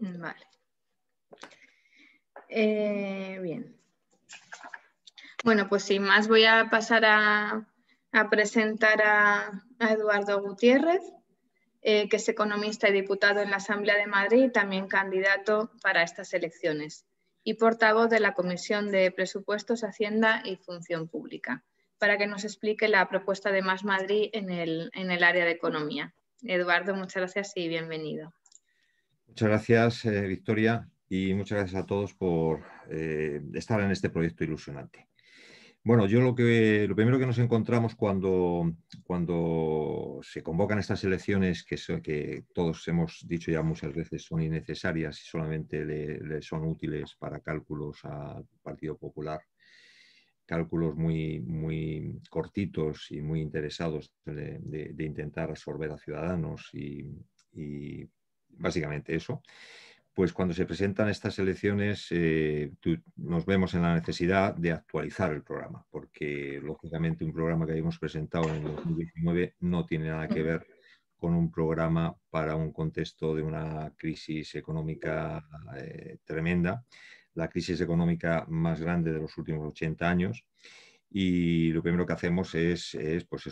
Vale. Bien. Bueno, pues sin más voy a pasar a presentar a Eduardo Gutiérrez, que es economista y diputado en la Asamblea de Madrid y también candidato para estas elecciones y portavoz de la Comisión de Presupuestos, Hacienda y Función Pública, para que nos explique la propuesta de Más Madrid en el área de economía. Eduardo, muchas gracias y bienvenido. Muchas gracias, Victoria, y muchas gracias a todos por estar en este proyecto ilusionante. Bueno, lo primero que nos encontramos cuando se convocan estas elecciones, que todos hemos dicho ya muchas veces son innecesarias y solamente le son útiles para cálculos al Partido Popular, cálculos muy cortitos y muy interesados de intentar absorber a ciudadanos y básicamente eso. Pues cuando se presentan estas elecciones nos vemos en la necesidad de actualizar el programa, porque lógicamente un programa que habíamos presentado en el 2019 no tiene nada que ver con un programa para un contexto de una crisis económica tremenda, la crisis económica más grande de los últimos 80 años. Y lo primero que hacemos es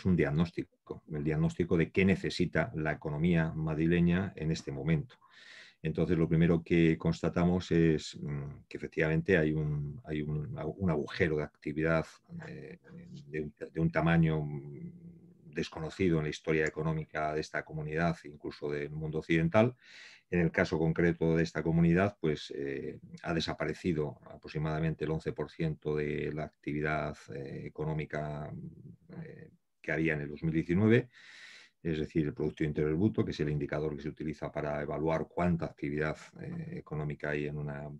un diagnóstico, el diagnóstico de qué necesita la economía madrileña en este momento. Entonces, lo primero que constatamos es que efectivamente hay un agujero de actividad de un tamaño desconocido en la historia económica de esta comunidad, incluso del mundo occidental. En el caso concreto de esta comunidad, pues ha desaparecido aproximadamente el 11% de la actividad económica que había en el 2019. Es decir, el Producto Interior Bruto, que es el indicador que se utiliza para evaluar cuánta actividad económica hay en una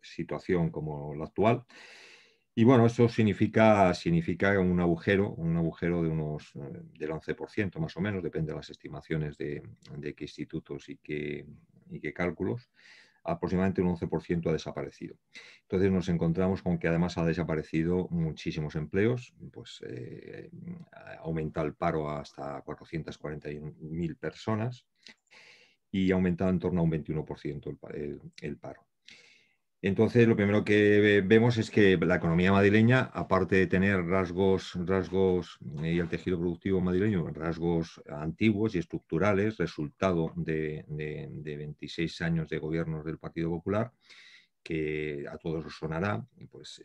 situación como la actual. Y bueno, eso significa un agujero del 11% más o menos, depende de las estimaciones de qué institutos y qué cálculos. Aproximadamente un 11% ha desaparecido. Entonces nos encontramos con que además ha desaparecido muchísimos empleos, pues ha aumentado el paro hasta 441.000 personas y ha aumentado en torno a un 21% el paro. Entonces, lo primero que vemos es que la economía madrileña, aparte de tener rasgos y el tejido productivo madrileño, rasgos antiguos y estructurales, resultado de 26 años de gobiernos del Partido Popular, que a todos os sonará, pues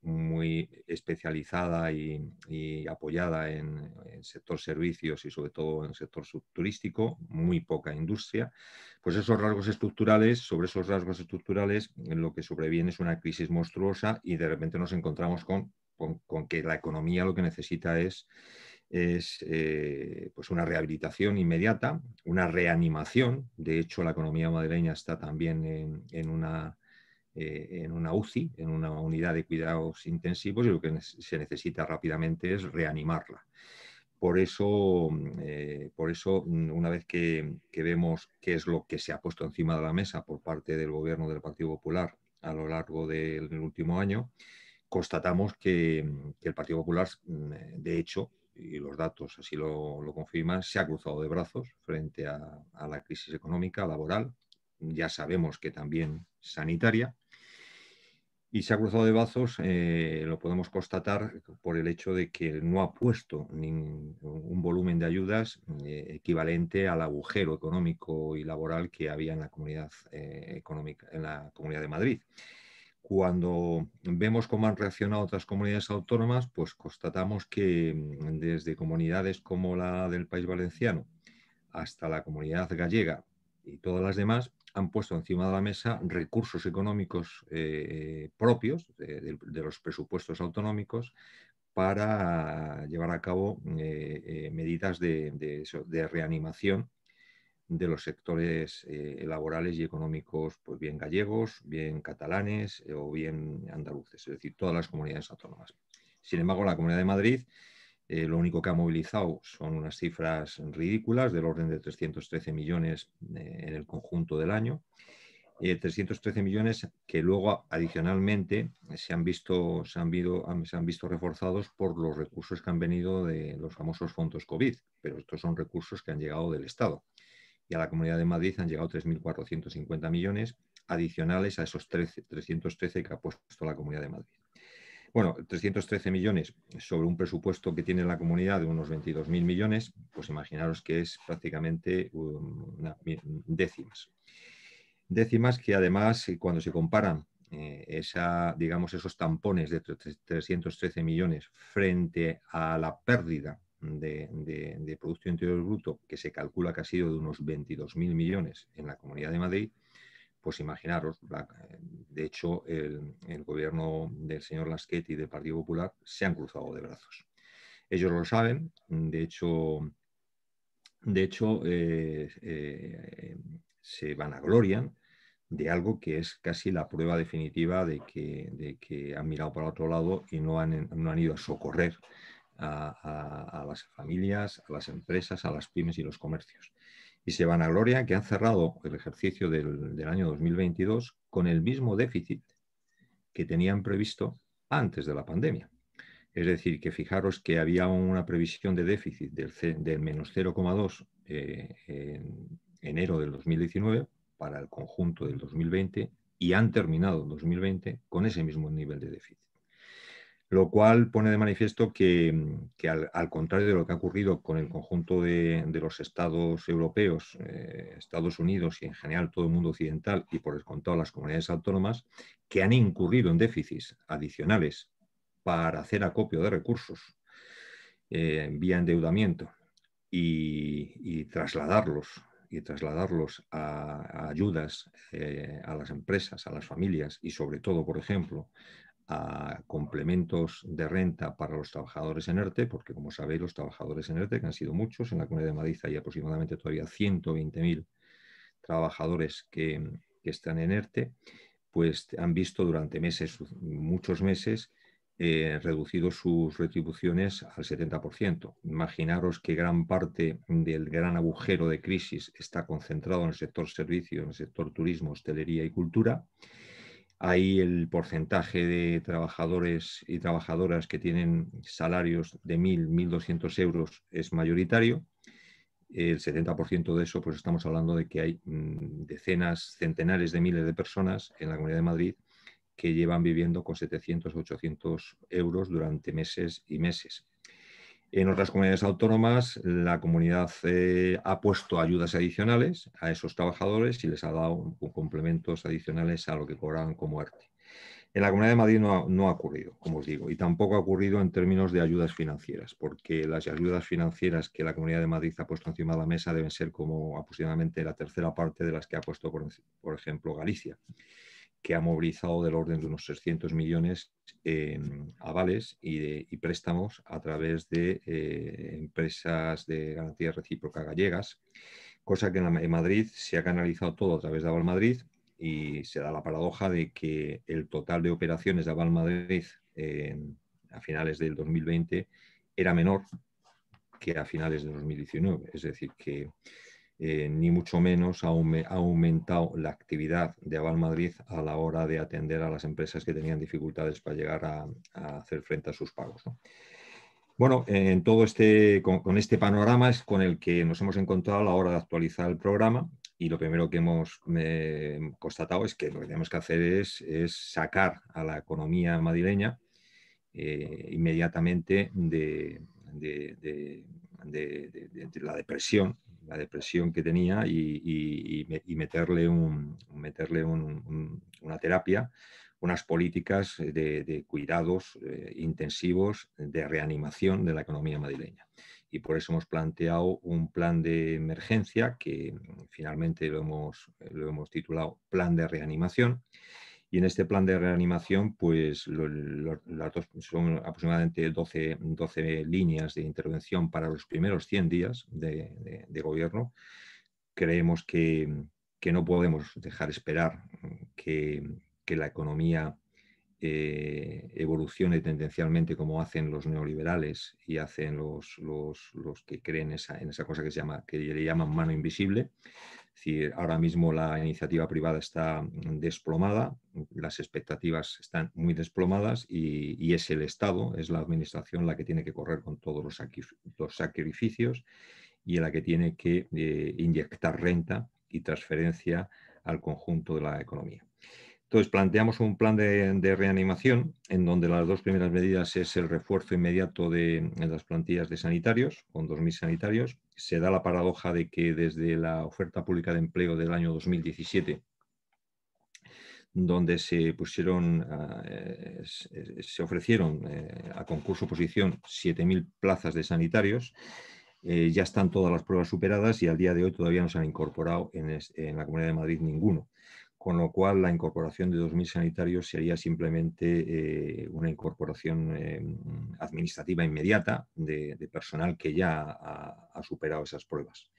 muy especializada y apoyada en sector servicios y sobre todo en el sector turístico, muy poca industria. Pues sobre esos rasgos estructurales, lo que sobreviene es una crisis monstruosa y de repente nos encontramos con que la economía lo que necesita es pues una rehabilitación inmediata, una reanimación. De hecho, la economía madrileña está también en una UCI, en una unidad de cuidados intensivos, y lo que se necesita rápidamente es reanimarla. Por eso, una vez que vemos qué es lo que se ha puesto encima de la mesa por parte del gobierno del Partido Popular a lo largo del último año, constatamos que el Partido Popular, de hecho, y los datos así lo confirman, se ha cruzado de brazos frente a la crisis económica, laboral, ya sabemos que también sanitaria, y se ha cruzado de brazos, lo podemos constatar por el hecho de que no ha puesto un volumen de ayudas equivalente al agujero económico y laboral que había en la comunidad económica, en la Comunidad de Madrid. Cuando vemos cómo han reaccionado otras comunidades autónomas, pues constatamos que desde comunidades como la del País Valenciano hasta la comunidad gallega y todas las demás han puesto encima de la mesa recursos económicos propios de los presupuestos autonómicos para llevar a cabo medidas de reanimación de los sectores laborales y económicos, pues bien gallegos, bien catalanes o bien andaluces, es decir, todas las comunidades autónomas. Sin embargo, la Comunidad de Madrid lo único que ha movilizado son unas cifras ridículas del orden de 313 millones en el conjunto del año. 313 millones que luego adicionalmente se han visto reforzados por los recursos que han venido de los famosos fondos COVID, pero estos son recursos que han llegado del Estado, y a la Comunidad de Madrid han llegado 3.450 millones adicionales a esos 313 que ha puesto la Comunidad de Madrid. Bueno, 313 millones sobre un presupuesto que tiene la comunidad de unos 22.000 millones, pues imaginaros que es prácticamente décimas. Décimas que además, cuando se comparan digamos, esos tampones de 313 millones frente a la pérdida de Producto Interior Bruto, que se calcula que ha sido de unos 22.000 millones en la Comunidad de Madrid, pues imaginaros, de hecho, el gobierno del señor Laschetti y del Partido Popular se han cruzado de brazos. Ellos lo saben, de hecho se vanaglorian de algo que es casi la prueba definitiva de que han mirado para otro lado y no han ido a socorrer a las familias, a las empresas, a las pymes y los comercios. Y se vanaglorian que han cerrado el ejercicio del año 2022 con el mismo déficit que tenían previsto antes de la pandemia. Es decir, que fijaros que había una previsión de déficit del menos 0,2 en enero del 2019 para el conjunto del 2020 y han terminado en 2020 con ese mismo nivel de déficit. Lo cual pone de manifiesto que al contrario de lo que ha ocurrido con el conjunto de los estados europeos, Estados Unidos y en general todo el mundo occidental y por descontado las comunidades autónomas, que han incurrido en déficits adicionales para hacer acopio de recursos vía endeudamiento y trasladarlos a ayudas a las empresas, a las familias y sobre todo, por ejemplo, a complementos de renta para los trabajadores en ERTE, porque como sabéis, los trabajadores en ERTE, que han sido muchos, en la Comunidad de Madrid hay aproximadamente todavía 120.000 trabajadores que están en ERTE, pues han visto durante meses, muchos meses, reducido sus retribuciones al 70%. Imaginaros que gran parte del gran agujero de crisis está concentrado en el sector servicio, en el sector turismo, hostelería y cultura. Ahí el porcentaje de trabajadores y trabajadoras que tienen salarios de 1.000, 1.200 euros es mayoritario. El 70% de eso, pues estamos hablando de que hay decenas, centenares de miles de personas en la Comunidad de Madrid que llevan viviendo con 700, 800 euros durante meses y meses. En otras comunidades autónomas, la comunidad ha puesto ayudas adicionales a esos trabajadores y les ha dado complementos adicionales a lo que cobraban como ERTE. En la Comunidad de Madrid no ha ocurrido, como os digo, y tampoco ha ocurrido en términos de ayudas financieras, porque las ayudas financieras que la Comunidad de Madrid ha puesto encima de la mesa deben ser como aproximadamente la tercera parte de las que ha puesto, por ejemplo, Galicia, que ha movilizado del orden de unos 600 millones en avales y préstamos a través de empresas de garantía recíproca gallegas, cosa que en Madrid se ha canalizado todo a través de Aval Madrid y se da la paradoja de que el total de operaciones de Aval Madrid a finales del 2020 era menor que a finales de 2019. Es decir, que ni mucho menos ha aumentado la actividad de Aval Madrid a la hora de atender a las empresas que tenían dificultades para llegar a hacer frente a sus pagos, ¿no? Bueno, en todo con este panorama es con el que nos hemos encontrado a la hora de actualizar el programa y lo primero que hemos constatado es que lo que tenemos que hacer es sacar a la economía madrileña inmediatamente de la depresión que tenía y meterle una terapia, unas políticas de cuidados intensivos de reanimación de la economía madrileña. Y por eso hemos planteado un plan de emergencia que finalmente lo hemos titulado Plan de Reanimación. Y en este plan de reanimación, pues son aproximadamente 12 líneas de intervención para los primeros 100 días de gobierno. Creemos que no podemos dejar esperar que la economía evolucione tendencialmente como hacen los neoliberales y hacen los que creen en esa cosa que le llaman mano invisible. Es decir, ahora mismo la iniciativa privada está desplomada, las expectativas están muy desplomadas y es el Estado, es la administración la que tiene que correr con todos los sacrificios y en la que tiene que inyectar renta y transferencia al conjunto de la economía. Entonces, planteamos un plan de reanimación en donde las dos primeras medidas es el refuerzo inmediato de las plantillas de sanitarios, con 2.000 sanitarios. Se da la paradoja de que desde la oferta pública de empleo del año 2017, donde se ofrecieron a concurso oposición 7.000 plazas de sanitarios, ya están todas las pruebas superadas y al día de hoy todavía no se han incorporado en la Comunidad de Madrid ninguno. Con lo cual, la incorporación de 2.000 sanitarios sería simplemente una incorporación administrativa inmediata de personal que ya ha superado esas pruebas.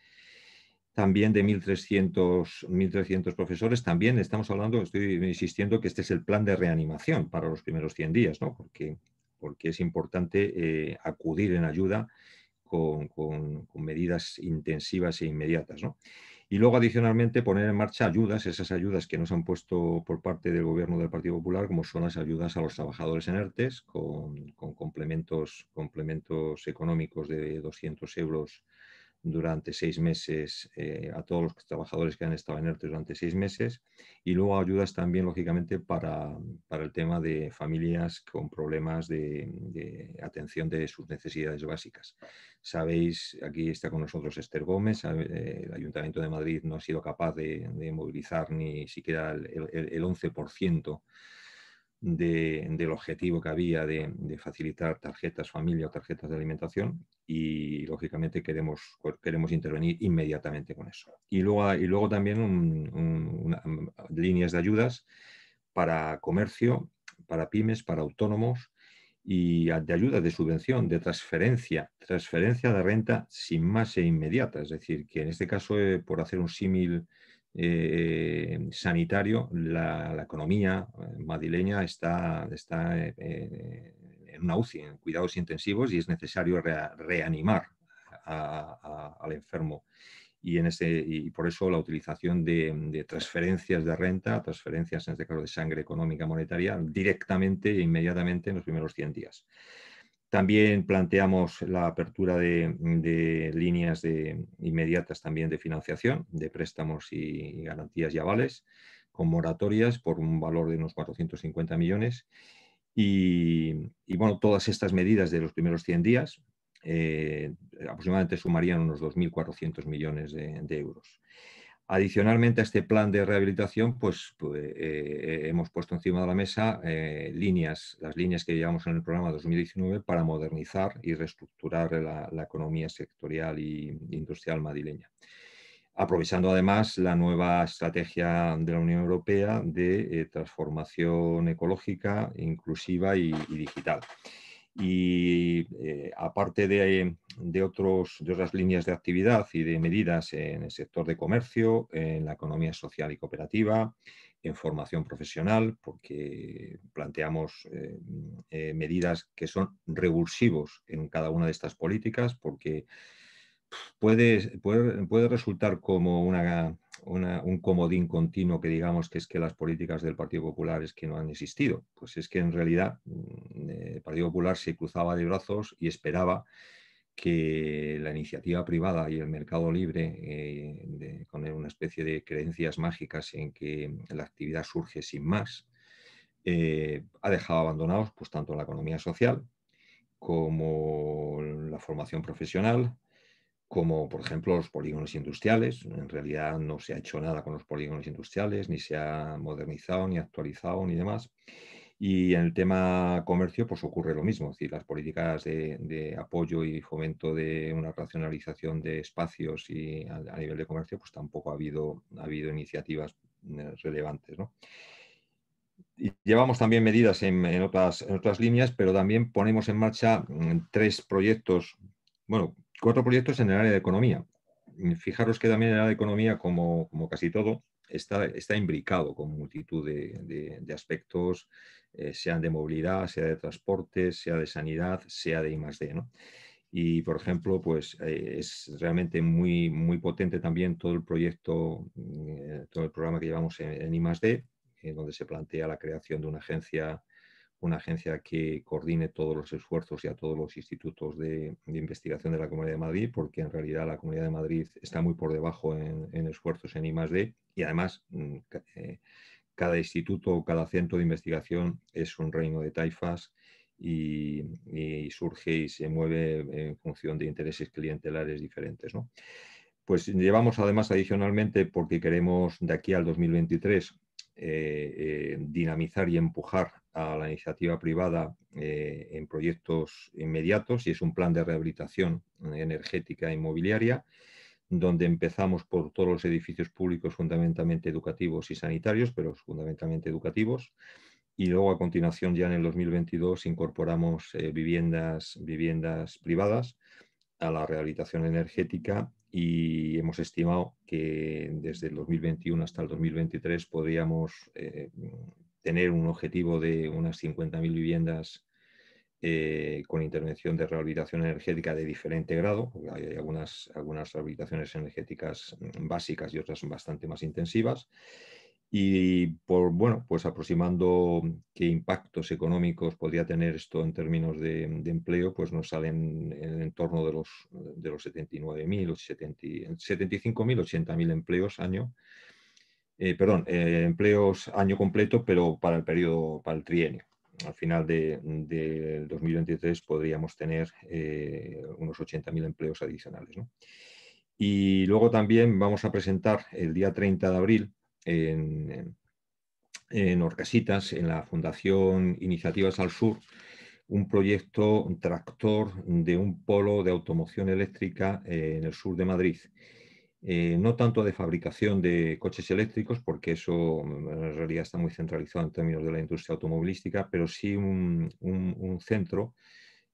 También de 1.300 profesores. También estamos hablando, estoy insistiendo que este es el plan de reanimación para los primeros 100 días, ¿no? Porque es importante acudir en ayuda con medidas intensivas e inmediatas, ¿no? Y luego, adicionalmente, poner en marcha ayudas, esas ayudas que nos han puesto por parte del Gobierno del Partido Popular, como son las ayudas a los trabajadores en ERTES, con complementos económicos de 200 euros durante 6 meses a todos los trabajadores que han estado en ERTE durante 6 meses, y luego ayudas también, lógicamente, para el tema de familias con problemas de atención de sus necesidades básicas. Sabéis, aquí está con nosotros Esther Gómez, el Ayuntamiento de Madrid no ha sido capaz de movilizar ni siquiera el 11% del objetivo que había de facilitar tarjetas familia o tarjetas de alimentación, y lógicamente queremos intervenir inmediatamente con eso. Y luego también líneas de ayudas para comercio, para pymes, para autónomos, y de ayuda, de subvención, de transferencia de renta sin más e inmediata. Es decir, que en este caso, por hacer un símil sanitario, la economía madrileña está en una UCI, en cuidados intensivos, y es necesario reanimar al enfermo. Y por eso la utilización de transferencias de renta, transferencias en este caso de sangre económica monetaria, directamente e inmediatamente en los primeros 100 días. También planteamos la apertura de líneas inmediatas también de financiación, de préstamos y garantías y avales, con moratorias por un valor de unos 450 millones. Y bueno, todas estas medidas de los primeros 100 días aproximadamente sumarían unos 2.400 millones de euros. Adicionalmente a este plan de rehabilitación, hemos puesto encima de la mesa las líneas que llevamos en el programa 2019 para modernizar y reestructurar la economía sectorial e industrial madrileña, aprovechando además la nueva estrategia de la Unión Europea de transformación ecológica, inclusiva y digital. Y aparte de otras líneas de actividad y de medidas en el sector de comercio, en la economía social y cooperativa, en formación profesional, porque planteamos medidas que son revulsivos en cada una de estas políticas, porque puede resultar como un comodín continuo que digamos que es que las políticas del Partido Popular es que no han existido. Pues es que en realidad el Partido Popular se cruzaba de brazos y esperaba que la iniciativa privada y el mercado libre, con una especie de creencias mágicas en que la actividad surge sin más, ha dejado abandonados pues tanto la economía social como la formación profesional, como por ejemplo los polígonos industriales. En realidad no se ha hecho nada con los polígonos industriales, ni se ha modernizado, ni actualizado, ni demás. Y en el tema comercio pues ocurre lo mismo, es decir, las políticas de apoyo y fomento de una racionalización de espacios y a nivel de comercio pues tampoco ha habido iniciativas relevantes, ¿no? Y llevamos también medidas en otras líneas, pero también ponemos en marcha 4 proyectos en el área de economía. Fijaros que también el área de economía, como casi todo, está imbricado con multitud de aspectos, sean de movilidad, sea de transporte, sea de sanidad, sea de I+D, ¿no? Y, por ejemplo, pues es realmente muy, muy potente también todo el proyecto, todo el programa que llevamos en I+D, donde se plantea la creación de una agencia una agencia que coordine todos los esfuerzos y a todos los institutos de investigación de la Comunidad de Madrid, porque en realidad la Comunidad de Madrid está muy por debajo en esfuerzos en I+D, y además cada instituto o cada centro de investigación es un reino de taifas y surge y se mueve en función de intereses clientelares diferentes, ¿no? Pues llevamos además adicionalmente, porque queremos de aquí al 2023 dinamizar y empujar a la iniciativa privada en proyectos inmediatos, y es un plan de rehabilitación energética e inmobiliaria, donde empezamos por todos los edificios públicos fundamentalmente educativos y sanitarios, pero fundamentalmente educativos, y luego a continuación ya en el 2022 incorporamos viviendas privadas a la rehabilitación energética, y hemos estimado que desde el 2021 hasta el 2023 podríamos tener un objetivo de unas 50.000 viviendas con intervención de rehabilitación energética de diferente grado. Hay algunas rehabilitaciones energéticas básicas y otras bastante más intensivas. Y pues aproximando qué impactos económicos podría tener esto en términos de empleo, pues nos salen en el torno de los 79.000, 75.000, 80.000 empleos año. Empleos año completo, pero para el trienio. Al final de 2023 podríamos tener unos 80.000 empleos adicionales, ¿no? Y luego también vamos a presentar el día 30 de abril en Orcasitas, en la Fundación Iniciativas al Sur, un proyecto tractor de un polo de automoción eléctrica en el sur de Madrid. No tanto de fabricación de coches eléctricos, porque eso en realidad está muy centralizado en términos de la industria automovilística, pero sí un centro,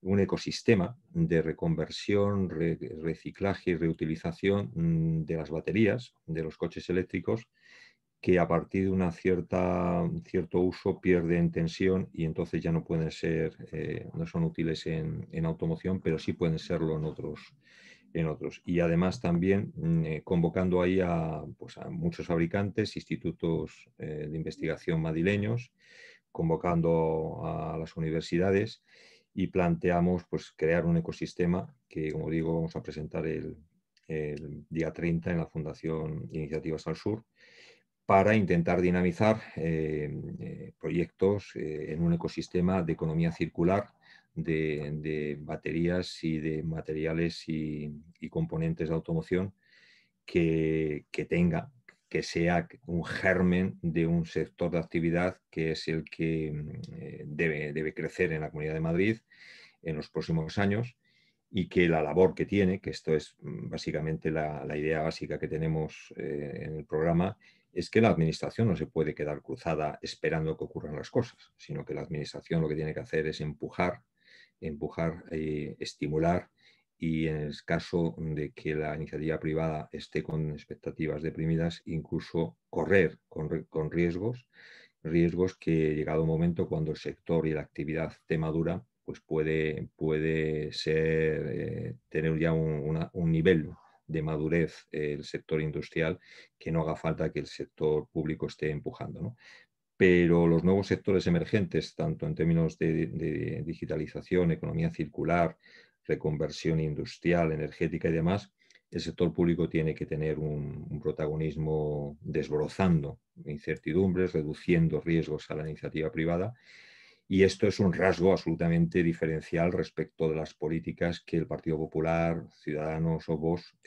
un ecosistema de reconversión, reciclaje y reutilización de las baterías de los coches eléctricos, que a partir de una cierto uso pierden tensión y entonces ya no pueden ser, no son útiles en automoción, pero sí pueden serlo en otros. Y además también convocando ahí pues a muchos fabricantes, institutos de investigación madrileños, convocando a las universidades, y planteamos pues crear un ecosistema que, como digo, vamos a presentar el día 30 en la Fundación Iniciativas al Sur, para intentar dinamizar proyectos en un ecosistema de economía circular, de baterías y de materiales y componentes de automoción que sea un germen de un sector de actividad que es el que debe crecer en la Comunidad de Madrid en los próximos años, y que la labor que tiene, que esto es básicamente la idea básica que tenemos en el programa, es que la administración no se puede quedar cruzada esperando que ocurran las cosas, sino que la administración lo que tiene que hacer es empujar, estimular, y en el caso de que la iniciativa privada esté con expectativas deprimidas, incluso correr con riesgos que, llegado un momento, cuando el sector y la actividad esté madura, pues puede ser, tener ya un nivel de madurez el sector industrial, que no haga falta que el sector público esté empujando, ¿no? Pero los nuevos sectores emergentes, tanto en términos de digitalización, economía circular, reconversión industrial, energética y demás, el sector público tiene que tener un protagonismo desbrozando incertidumbres, reduciendo riesgos a la iniciativa privada. Y esto es un rasgo absolutamente diferencial respecto de las políticas que el Partido Popular, Ciudadanos o Vox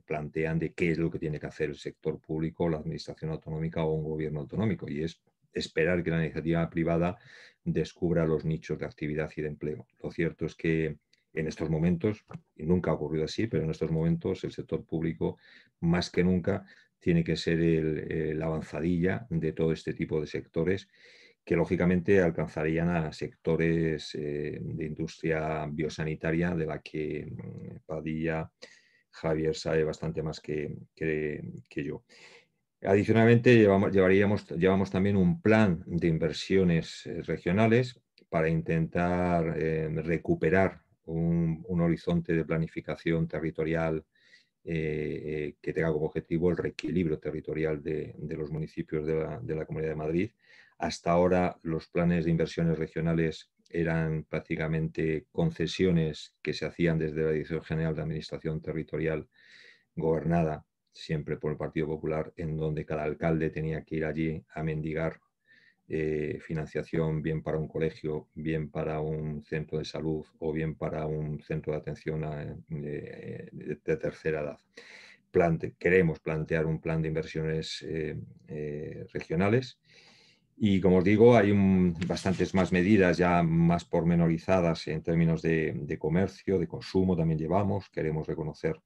plantean de qué es lo que tiene que hacer el sector público, la administración autonómica o un gobierno autonómico, y es esperar que la iniciativa privada descubra los nichos de actividad y de empleo. Lo cierto es que en estos momentos, y nunca ha ocurrido así, pero en estos momentos el sector público más que nunca tiene que ser la avanzadilla de todo este tipo de sectores, que lógicamente alcanzarían a sectores de industria biosanitaria, de la que Padilla, Javier sabe bastante más que yo. Adicionalmente, llevamos también un plan de inversiones regionales para intentar recuperar un horizonte de planificación territorial que tenga como objetivo el reequilibrio territorial de los municipios de la Comunidad de Madrid. Hasta ahora los planes de inversiones regionales eran prácticamente concesiones que se hacían desde la Dirección General de Administración Territorial, gobernada siempre por el Partido Popular, en donde cada alcalde tenía que ir allí a mendigar financiación, bien para un colegio, bien para un centro de salud o bien para un centro de atención de tercera edad. Queremos plantear un plan de inversiones regionales. Y como os digo, hay bastantes más medidas ya más pormenorizadas en términos de comercio, de consumo también llevamos. Queremos reconocer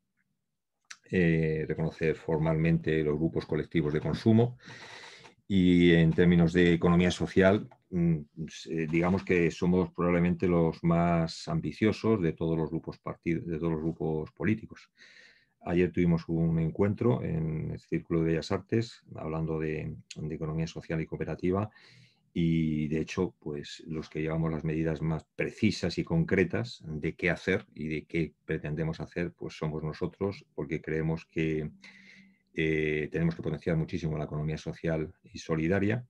formalmente los grupos colectivos de consumo. Y en términos de economía social, digamos que somos probablemente los más ambiciosos de todos los grupos políticos. Ayer tuvimos un encuentro en el Círculo de Bellas Artes hablando de economía social y cooperativa, y de hecho, pues los que llevamos las medidas más precisas y concretas de qué hacer y de qué pretendemos hacer, pues somos nosotros, porque creemos que tenemos que potenciar muchísimo la economía social y solidaria,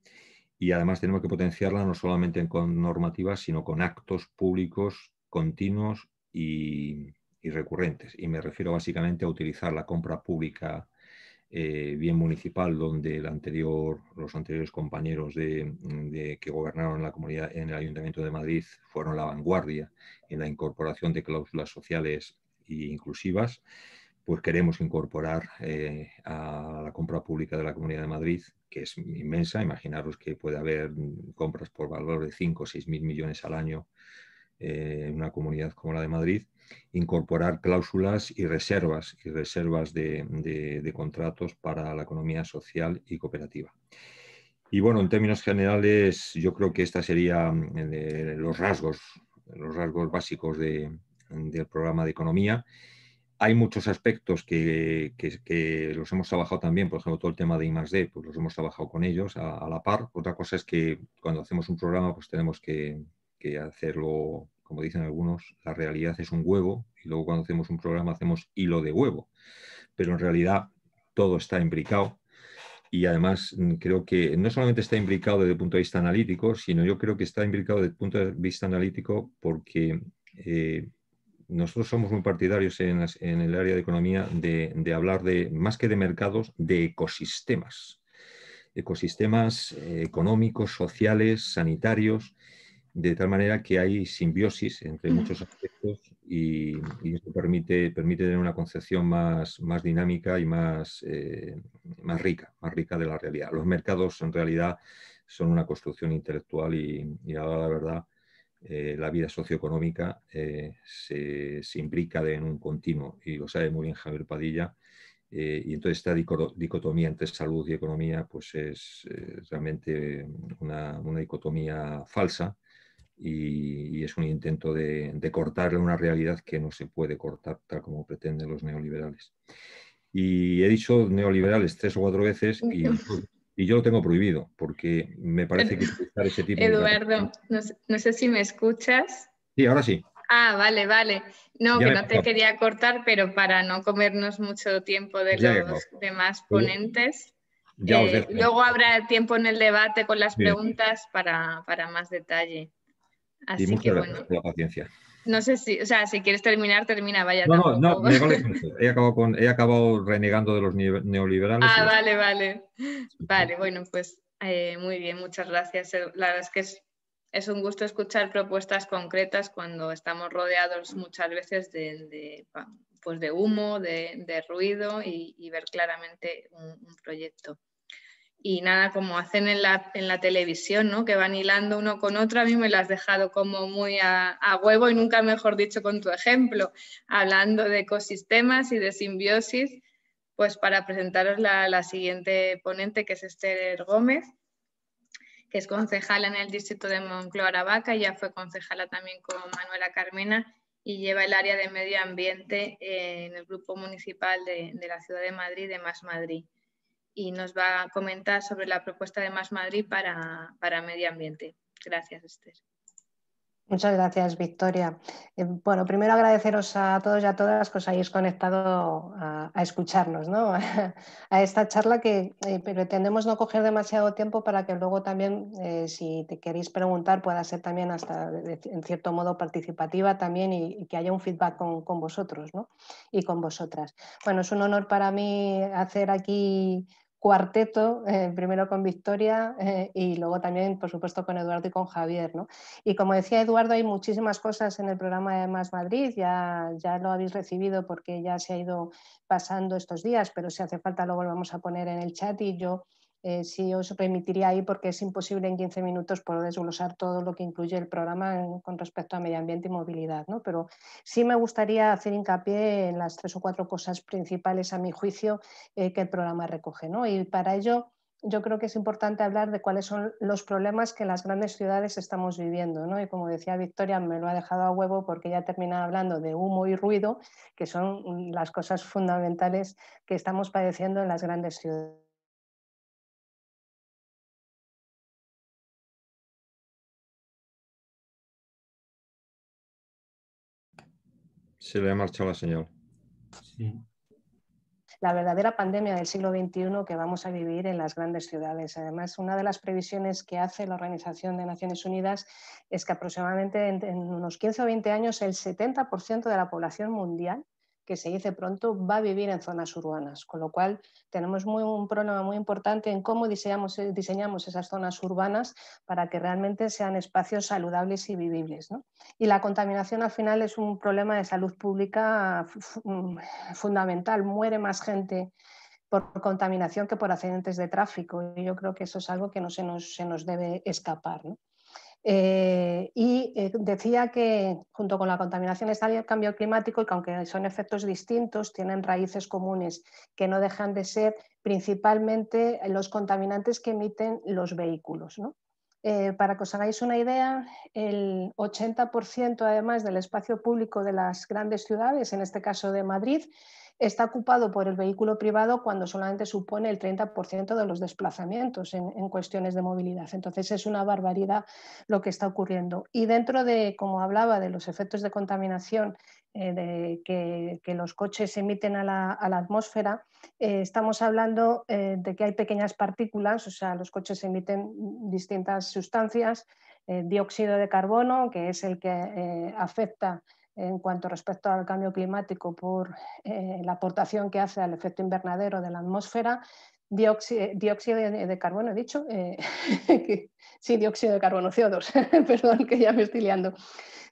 y además tenemos que potenciarla no solamente con normativas, sino con actos públicos continuos y recurrentes. Y me refiero básicamente a utilizar la compra pública bien municipal, donde los anteriores compañeros que gobernaron la comunidad en el Ayuntamiento de Madrid fueron la vanguardia en la incorporación de cláusulas sociales e inclusivas. Pues queremos incorporar a la compra pública de la Comunidad de Madrid, que es inmensa. Imaginaros que puede haber compras por valor de 5 o 6 mil millones al año en una comunidad como la de Madrid, incorporar cláusulas y reservas de contratos para la economía social y cooperativa. Y bueno, en términos generales, yo creo que esta serían los rasgos básicos del programa de economía. Hay muchos aspectos que los hemos trabajado también, por ejemplo, todo el tema de I+D, pues los hemos trabajado con ellos a la par. Otra cosa es que cuando hacemos un programa, pues tenemos que hacerlo, como dicen algunos, la realidad es un huevo, y luego cuando hacemos un programa hacemos hilo de huevo. Pero en realidad todo está imbricado. Y además creo que no solamente está imbricado desde el punto de vista analítico, sino yo creo que está imbricado desde el punto de vista analítico porque nosotros somos muy partidarios en el área de economía de hablar más que de mercados, de ecosistemas. Ecosistemas económicos, sociales, sanitarios, de tal manera que hay simbiosis entre muchos aspectos, y eso permite tener una concepción más dinámica y más rica de la realidad. Los mercados en realidad son una construcción intelectual, y a la verdad la vida socioeconómica se imbrica en un continuo, y lo sabe muy bien Javier Padilla. Y entonces esta dicotomía entre salud y economía pues es realmente una dicotomía falsa, y es un intento de cortarle una realidad que no se puede cortar tal como pretenden los neoliberales. Y he dicho neoliberales 3 o 4 veces, y yo lo tengo prohibido, porque me parece que utilizar ese tipo de... Eduardo, no sé si me escuchas. Sí, ahora sí. Ah, vale, vale. No, Ya que me no te quería cortar, pero para no comernos mucho tiempo de los demás ponentes. Ya os dejo. Luego habrá tiempo en el debate con las Bien. preguntas para más detalle. Y Así muchas que gracias bueno, por la paciencia. no sé si, o sea, si quieres terminar, vaya, No, tampoco. me vale con eso. He acabado renegando de los neoliberales. Ah, vale, vale. Vale, bueno, pues muy bien, muchas gracias. La verdad es que es un gusto escuchar propuestas concretas cuando estamos rodeados muchas veces pues de humo, de ruido, y ver claramente un proyecto. Y nada, como hacen en la televisión, ¿no? Que van hilando uno con otro. A mí me lo has dejado como muy a huevo, y nunca mejor dicho con tu ejemplo, hablando de ecosistemas y de simbiosis. Pues para presentaros la siguiente ponente, que es Esther Gómez, que es concejala en el distrito de Moncloa-Aravaca, y ya fue concejala también con Manuela Carmena, y lleva el área de medio ambiente en el grupo municipal de la ciudad de Madrid, de Más Madrid. Y nos va a comentar sobre la propuesta de Más Madrid para medio ambiente. Gracias, Esther. Muchas gracias, Victoria. Bueno, primero agradeceros a todos y a todas que os hayáis conectado a escucharnos, ¿no? A esta charla que pretendemos no coger demasiado tiempo para que luego también, si te queréis preguntar, pueda ser también hasta en cierto modo participativa también y que haya un feedback con vosotros, ¿no? Y con vosotras. Bueno, es un honor para mí hacer aquí cuarteto, primero con Victoria y luego también, por supuesto, con Eduardo y con Javier, ¿no? Y como decía Eduardo, hay muchísimas cosas en el programa de Más Madrid, ya lo habéis recibido porque ya se ha ido pasando estos días, pero si hace falta lo volvamos a poner en el chat y yo sí os remitiría ahí porque es imposible en 15 minutos poder desglosar todo lo que incluye el programa con respecto a medio ambiente y movilidad, ¿no? Pero sí me gustaría hacer hincapié en las 3 o 4 cosas principales, a mi juicio, que el programa recoge, ¿no? Y para ello yo creo que es importante hablar de cuáles son los problemas que en las grandes ciudades estamos viviendo, ¿no? Y como decía Victoria, me lo ha dejado a huevo porque ella termina hablando de humo y ruido, que son las cosas fundamentales que estamos padeciendo en las grandes ciudades. Se le ha marchado la señal. Sí. La verdadera pandemia del siglo XXI que vamos a vivir en las grandes ciudades. Además, una de las previsiones que hace la Organización de Naciones Unidas es que aproximadamente en unos 15 o 20 años el 70% de la población mundial, que se dice pronto, va a vivir en zonas urbanas, con lo cual tenemos un problema muy importante en cómo diseñamos esas zonas urbanas para que realmente sean espacios saludables y vivibles, ¿no? Y la contaminación al final es un problema de salud pública fundamental. Muere más gente por contaminación que por accidentes de tráfico. Y yo creo que eso es algo que no se nos debe escapar, ¿no? Decía que junto con la contaminación está el cambio climático y que aunque son efectos distintos, tienen raíces comunes que no dejan de ser principalmente los contaminantes que emiten los vehículos, ¿no? Para que os hagáis una idea, el 80% además del espacio público de las grandes ciudades, en este caso de Madrid, está ocupado por el vehículo privado cuando solamente supone el 30% de los desplazamientos en cuestiones de movilidad. Entonces es una barbaridad lo que está ocurriendo. Y dentro de, como hablaba, de los efectos de contaminación que los coches emiten a la atmósfera, estamos hablando de que hay pequeñas partículas, o sea, los coches emiten distintas sustancias, dióxido de carbono, que es el que afecta en cuanto respecto al cambio climático por la aportación que hace al efecto invernadero de la atmósfera, dióxido de carbono, he dicho, sí, dióxido de carbono, CO2, perdón, que ya me estoy liando,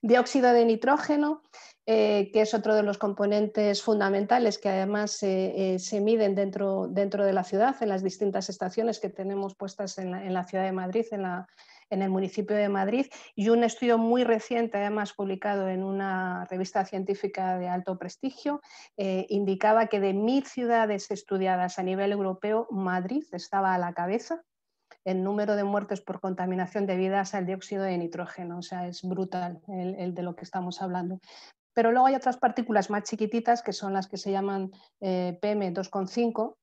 dióxido de nitrógeno, que es otro de los componentes fundamentales que además se miden dentro de la ciudad, en las distintas estaciones que tenemos puestas en la ciudad de Madrid, en el municipio de Madrid, y un estudio muy reciente, además publicado en una revista científica de alto prestigio, indicaba que de 1000 ciudades estudiadas a nivel europeo, Madrid estaba a la cabeza el número de muertes por contaminación debidas al dióxido de nitrógeno. O sea, es brutal el de lo que estamos hablando. Pero luego hay otras partículas más chiquititas que son las que se llaman PM2,5,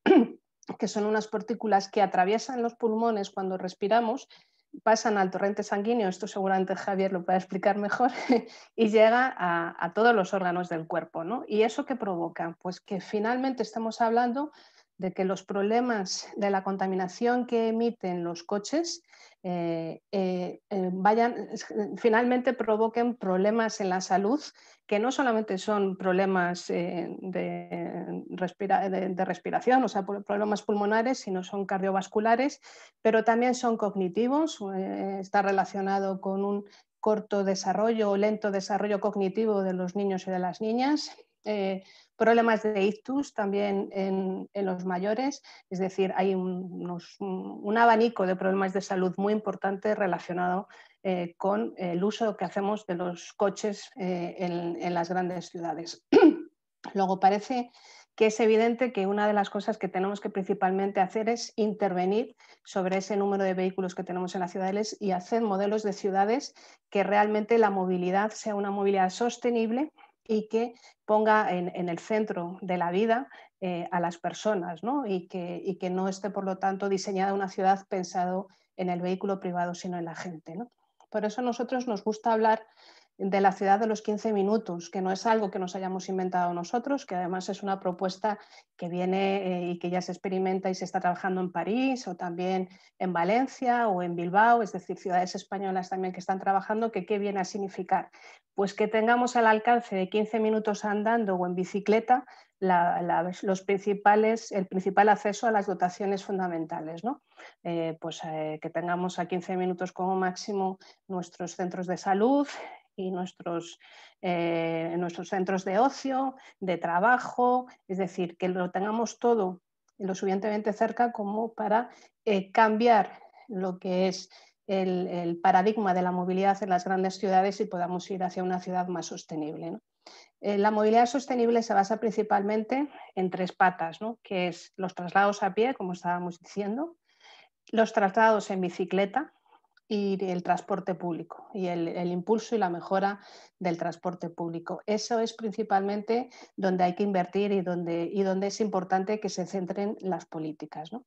que son unas partículas que atraviesan los pulmones cuando respiramos, pasan al torrente sanguíneo, esto seguramente Javier lo puede explicar mejor, y llega a todos los órganos del cuerpo, ¿no? ¿Y eso qué provoca? Pues que finalmente estamos hablando de que los problemas de la contaminación que emiten los coches finalmente provoquen problemas en la salud que no solamente son problemas de respiración, o sea, problemas pulmonares, sino son cardiovasculares, pero también son cognitivos, está relacionado con un corto desarrollo o lento desarrollo cognitivo de los niños y de las niñas, problemas de ictus también en los mayores, es decir, hay un abanico de problemas de salud muy importante relacionado con el uso que hacemos de los coches en las grandes ciudades. Luego parece que es evidente que una de las cosas que tenemos que principalmente hacer es intervenir sobre ese número de vehículos que tenemos en las ciudades y hacer modelos de ciudades que realmente la movilidad sea una movilidad sostenible y que ponga en el centro de la vida a las personas, ¿no? Y que no esté, por lo tanto, diseñada una ciudad pensado en el vehículo privado, sino en la gente, ¿no? Por eso a nosotros nos gusta hablar de la ciudad de los 15 minutos, que no es algo que nos hayamos inventado nosotros, que además es una propuesta que viene y que ya se experimenta y se está trabajando en París o también en Valencia o en Bilbao, es decir, ciudades españolas también que están trabajando, que ¿qué viene a significar? Pues que tengamos al alcance de 15 minutos andando o en bicicleta el principal acceso a las dotaciones fundamentales, ¿no? Que tengamos a 15 minutos como máximo nuestros centros de salud y nuestros centros de ocio, de trabajo, es decir, que lo tengamos todo lo suficientemente cerca como para cambiar lo que es el paradigma de la movilidad en las grandes ciudades y podamos ir hacia una ciudad más sostenible, ¿no? La movilidad sostenible se basa principalmente en 3 patas, ¿no? Que es los traslados a pie, como estábamos diciendo, los traslados en bicicleta y el transporte público y el impulso y la mejora del transporte público. Eso es principalmente donde hay que invertir y donde es importante que se centren las políticas, ¿no?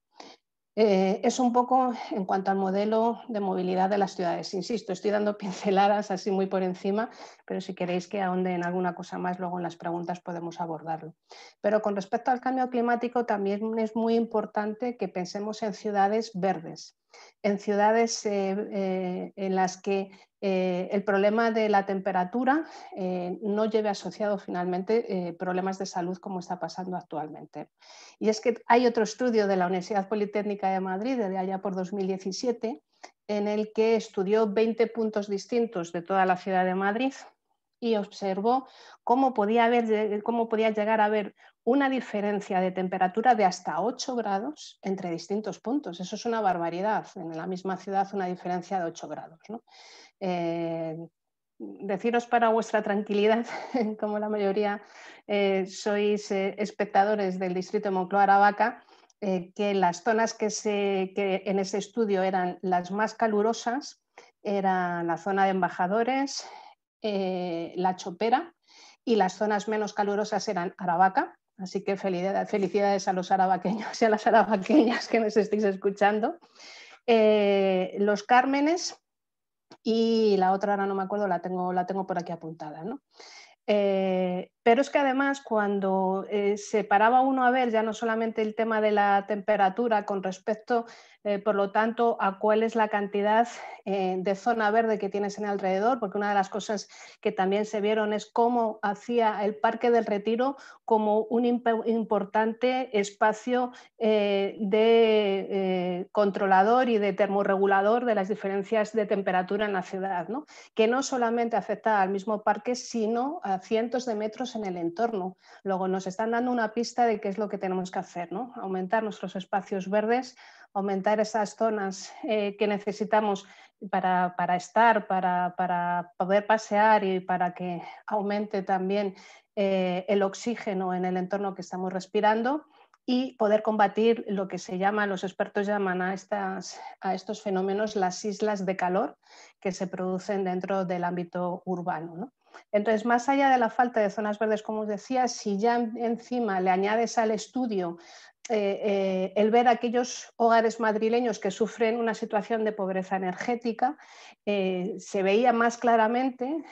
Es un poco en cuanto al modelo de movilidad de las ciudades. Insisto, estoy dando pinceladas así muy por encima, pero si queréis que ahonde en alguna cosa más, luego en las preguntas podemos abordarlo. Pero con respecto al cambio climático, también es muy importante que pensemos en ciudades verdes, en ciudades en las que el problema de la temperatura no lleve asociado finalmente problemas de salud como está pasando actualmente. Y es que hay otro estudio de la Universidad Politécnica de Madrid, de allá por 2017, en el que estudió 20 puntos distintos de toda la ciudad de Madrid y observó cómo podía llegar a haber una diferencia de temperatura de hasta 8 grados entre distintos puntos. Eso es una barbaridad. En la misma ciudad una diferencia de 8 grados, ¿no? Deciros para vuestra tranquilidad, como la mayoría sois espectadores del distrito de Moncloa-Aravaca, que las zonas que en ese estudio eran las más calurosas eran la zona de Embajadores, La Chopera, y las zonas menos calurosas eran Aravaca. Así que felicidades a los aravaqueños y a las aravaqueñas que nos estéis escuchando. Los Cármenes y la otra ahora no me acuerdo, la tengo por aquí apuntada, ¿no? Pero es que además cuando se paraba uno a ver ya no solamente el tema de la temperatura con respecto, por lo tanto, a cuál es la cantidad de zona verde que tienes en el alrededor, porque una de las cosas que también se vieron es cómo hacía el Parque del Retiro como un importante espacio de controlador y de termorregulador de las diferencias de temperatura en la ciudad, ¿no? Que no solamente afecta al mismo parque, sino a cientos de metros en el entorno. Luego nos están dando una pista de qué es lo que tenemos que hacer, ¿no? Aumentar nuestros espacios verdes, aumentar esas zonas que necesitamos para estar, para poder pasear y para que aumente también el oxígeno en el entorno que estamos respirando y poder combatir lo que se llama, los expertos llaman a estos fenómenos las islas de calor que se producen dentro del ámbito urbano, ¿no? Entonces, más allá de la falta de zonas verdes, como os decía, si ya encima le añades al estudio el ver aquellos hogares madrileños que sufren una situación de pobreza energética, se veía más claramente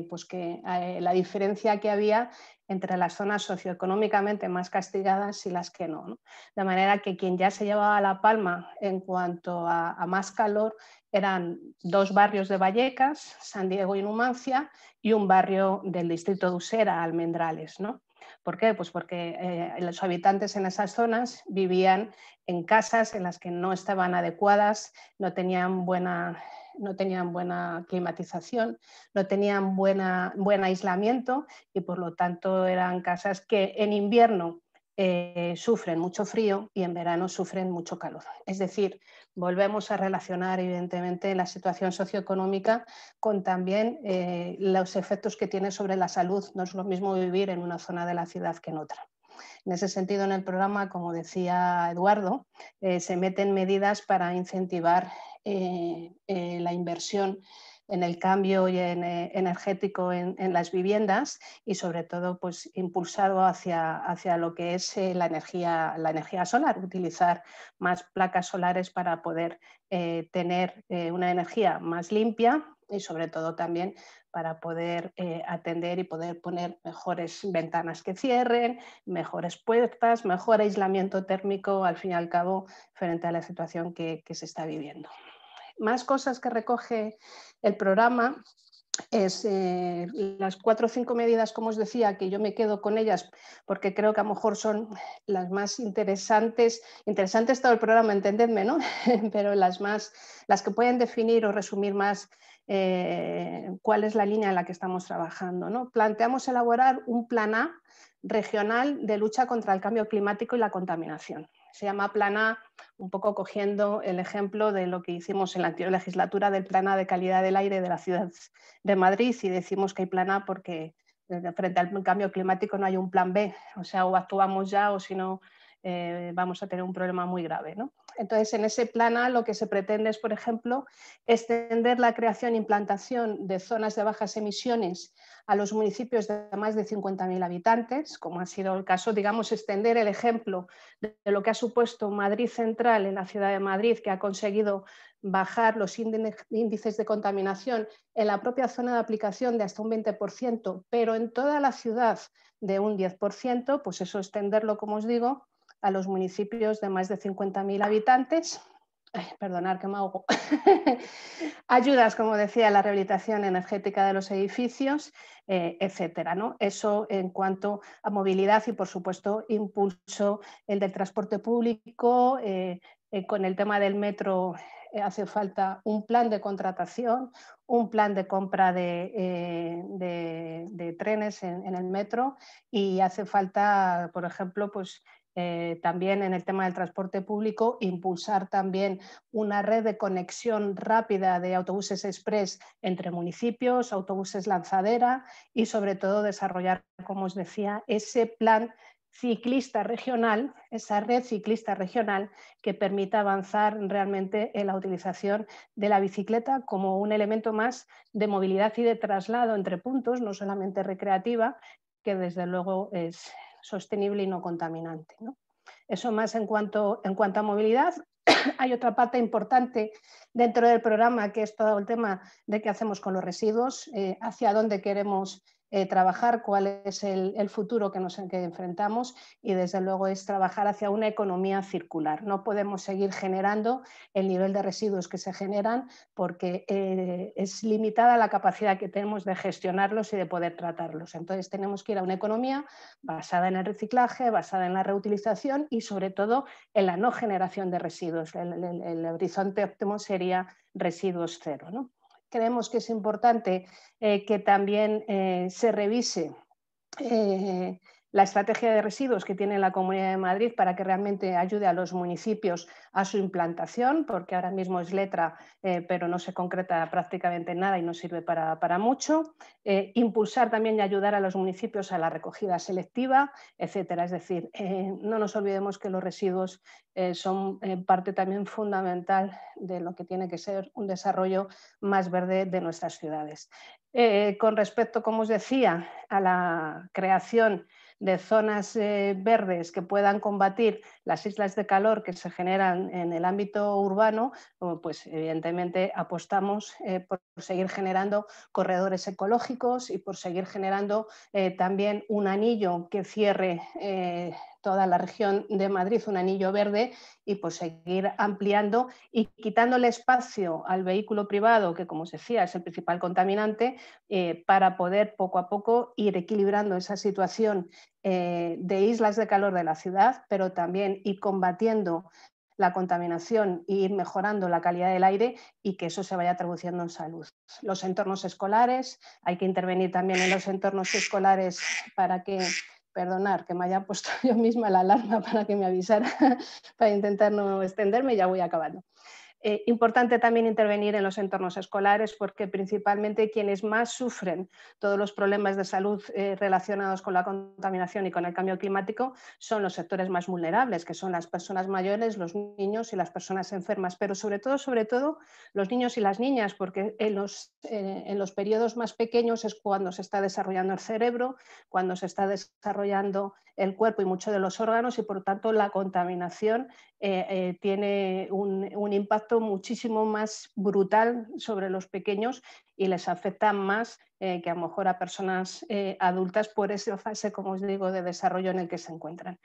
pues que la diferencia que había entre las zonas socioeconómicamente más castigadas y las que no, ¿no? De manera que quien ya se llevaba la palma en cuanto a más calor eran 2 barrios de Vallecas, San Diego y Numancia, y un barrio del distrito de Usera, Almendrales, ¿no? ¿Por qué? Pues porque los habitantes en esas zonas vivían en casas en las que no estaban adecuadas, no tenían buena climatización, no tenían buen aislamiento y por lo tanto eran casas que en invierno sufren mucho frío y en verano sufren mucho calor. Es decir, volvemos a relacionar evidentemente la situación socioeconómica con también los efectos que tiene sobre la salud. No es lo mismo vivir en una zona de la ciudad que en otra. En ese sentido, en el programa, como decía Eduardo, se meten medidas para incentivar la inversión en el cambio energético en las viviendas y sobre todo pues, impulsado hacia lo que es la energía solar, utilizar más placas solares para poder tener una energía más limpia y sobre todo también para poder atender y poder poner mejores ventanas que cierren, mejores puertas, mejor aislamiento térmico, al fin y al cabo, frente a la situación que se está viviendo. Más cosas que recoge el programa es las 4 o 5 medidas, como os decía, que yo me quedo con ellas porque creo que a lo mejor son las más interesantes. Interesante es todo el programa, entendedme, ¿no? Pero las que pueden definir o resumir más cuál es la línea en la que estamos trabajando, ¿no? Planteamos elaborar un plan A regional de lucha contra el cambio climático y la contaminación. Se llama Plan A, un poco cogiendo el ejemplo de lo que hicimos en la anterior legislatura del Plan A de calidad del aire de la ciudad de Madrid, y decimos que hay Plan A porque frente al cambio climático no hay un plan B, o sea, o actuamos ya o si no vamos a tener un problema muy grave, ¿no? Entonces, en ese plan A lo que se pretende es, por ejemplo, extender la creación e implantación de zonas de bajas emisiones a los municipios de más de 50.000 habitantes, como ha sido el caso, digamos, extender el ejemplo de lo que ha supuesto Madrid Central en la ciudad de Madrid, que ha conseguido bajar los índices de contaminación en la propia zona de aplicación de hasta un 20%, pero en toda la ciudad de un 10%, pues eso extenderlo, como os digo, a los municipios de más de 50.000 habitantes. Perdonad que me ahogo. Ayudas, como decía, a la rehabilitación energética de los edificios, etcétera, ¿no? Eso en cuanto a movilidad y, por supuesto, impulso el del transporte público. Con el tema del metro hace falta un plan de contratación, un plan de compra de trenes en el metro, y hace falta, por ejemplo, pues también en el tema del transporte público, impulsar también una red de conexión rápida de autobuses express entre municipios, autobuses lanzadera y sobre todo desarrollar, como os decía, ese plan ciclista regional, esa red ciclista regional que permita avanzar realmente en la utilización de la bicicleta como un elemento más de movilidad y de traslado entre puntos, no solamente recreativa, que desde luego es sostenible y no contaminante, ¿no? Eso más en cuanto a movilidad. Hay otra parte importante dentro del programa, que es todo el tema de qué hacemos con los residuos, hacia dónde queremos trabajar, cuál es el futuro que enfrentamos, y desde luego es trabajar hacia una economía circular. No podemos seguir generando el nivel de residuos que se generan porque es limitada la capacidad que tenemos de gestionarlos y de poder tratarlos. Entonces tenemos que ir a una economía basada en el reciclaje, basada en la reutilización y sobre todo en la no generación de residuos. El horizonte óptimo sería residuos cero, ¿no? Creemos que es importante que también se revise la estrategia de residuos que tiene la Comunidad de Madrid para que realmente ayude a los municipios a su implantación, porque ahora mismo es letra, pero no se concreta prácticamente nada y no sirve para mucho. Impulsar también y ayudar a los municipios a la recogida selectiva, etcétera. Es decir, no nos olvidemos que los residuos son parte también fundamental de lo que tiene que ser un desarrollo más verde de nuestras ciudades. Con respecto, como os decía, a la creación de zonas verdes que puedan combatir las islas de calor que se generan en el ámbito urbano, pues evidentemente apostamos por seguir generando corredores ecológicos y por seguir generando también un anillo que cierre toda la región de Madrid, un anillo verde, y por seguir ampliando y quitándole espacio al vehículo privado, que como os decía es el principal contaminante, para poder poco a poco ir equilibrando esa situación de islas de calor de la ciudad, pero también ir combatiendo la contaminación e ir mejorando la calidad del aire y que eso se vaya traduciendo en salud. Los entornos escolares, hay que intervenir también en los entornos escolares para que, perdonar que me haya puesto yo misma la alarma para que me avisara, para intentar no extenderme, ya voy acabando. Importante también intervenir en los entornos escolares porque principalmente quienes más sufren todos los problemas de salud relacionados con la contaminación y con el cambio climático son los sectores más vulnerables, que son las personas mayores, los niños y las personas enfermas, pero sobre todo los niños y las niñas, porque en los periodos más pequeños es cuando se está desarrollando el cerebro, cuando se está desarrollando el cuerpo y muchos de los órganos y por tanto la contaminación tiene un impacto muchísimo más brutal sobre los pequeños y les afecta más que a lo mejor a personas adultas por esa fase, como os digo, de desarrollo en el que se encuentran.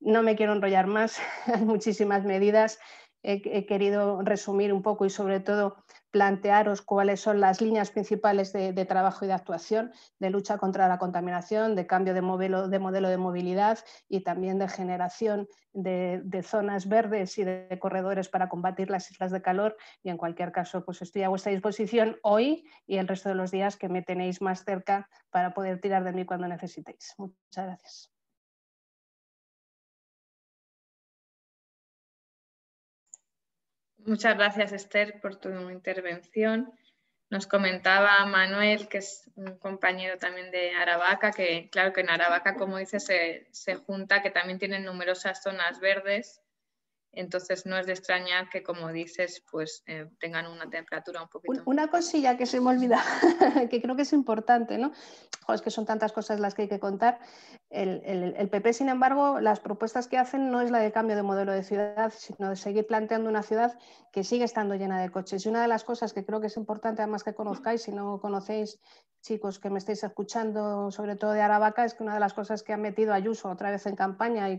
No me quiero enrollar más, hay muchísimas medidas. He querido resumir un poco y sobre todo plantearos cuáles son las líneas principales de trabajo y de actuación, de lucha contra la contaminación, de cambio de modelo de movilidad y también de generación de zonas verdes y de corredores para combatir las islas de calor. Y en cualquier caso, pues estoy a vuestra disposición hoy y el resto de los días que me tenéis más cerca para poder tirar de mí cuando necesitéis. Muchas gracias. Muchas gracias, Esther, por tu intervención. Nos comentaba Manuel, que es un compañero también de Aravaca, que claro que en Aravaca, como dice, se junta, que también tienen numerosas zonas verdes. Entonces no es de extrañar que, como dices, pues tengan una temperatura un poquito... Una cosilla que se me olvida, que creo que es importante, ¿no? Es que son tantas cosas las que hay que contar. El PP, sin embargo, las propuestas que hacen no es la de cambio de modelo de ciudad, sino de seguir planteando una ciudad que sigue estando llena de coches. Y una de las cosas que creo que es importante, además que conozcáis, si no conocéis, chicos que me estáis escuchando, sobre todo de Aravaca, es que una de las cosas que ha metido Ayuso otra vez en campaña y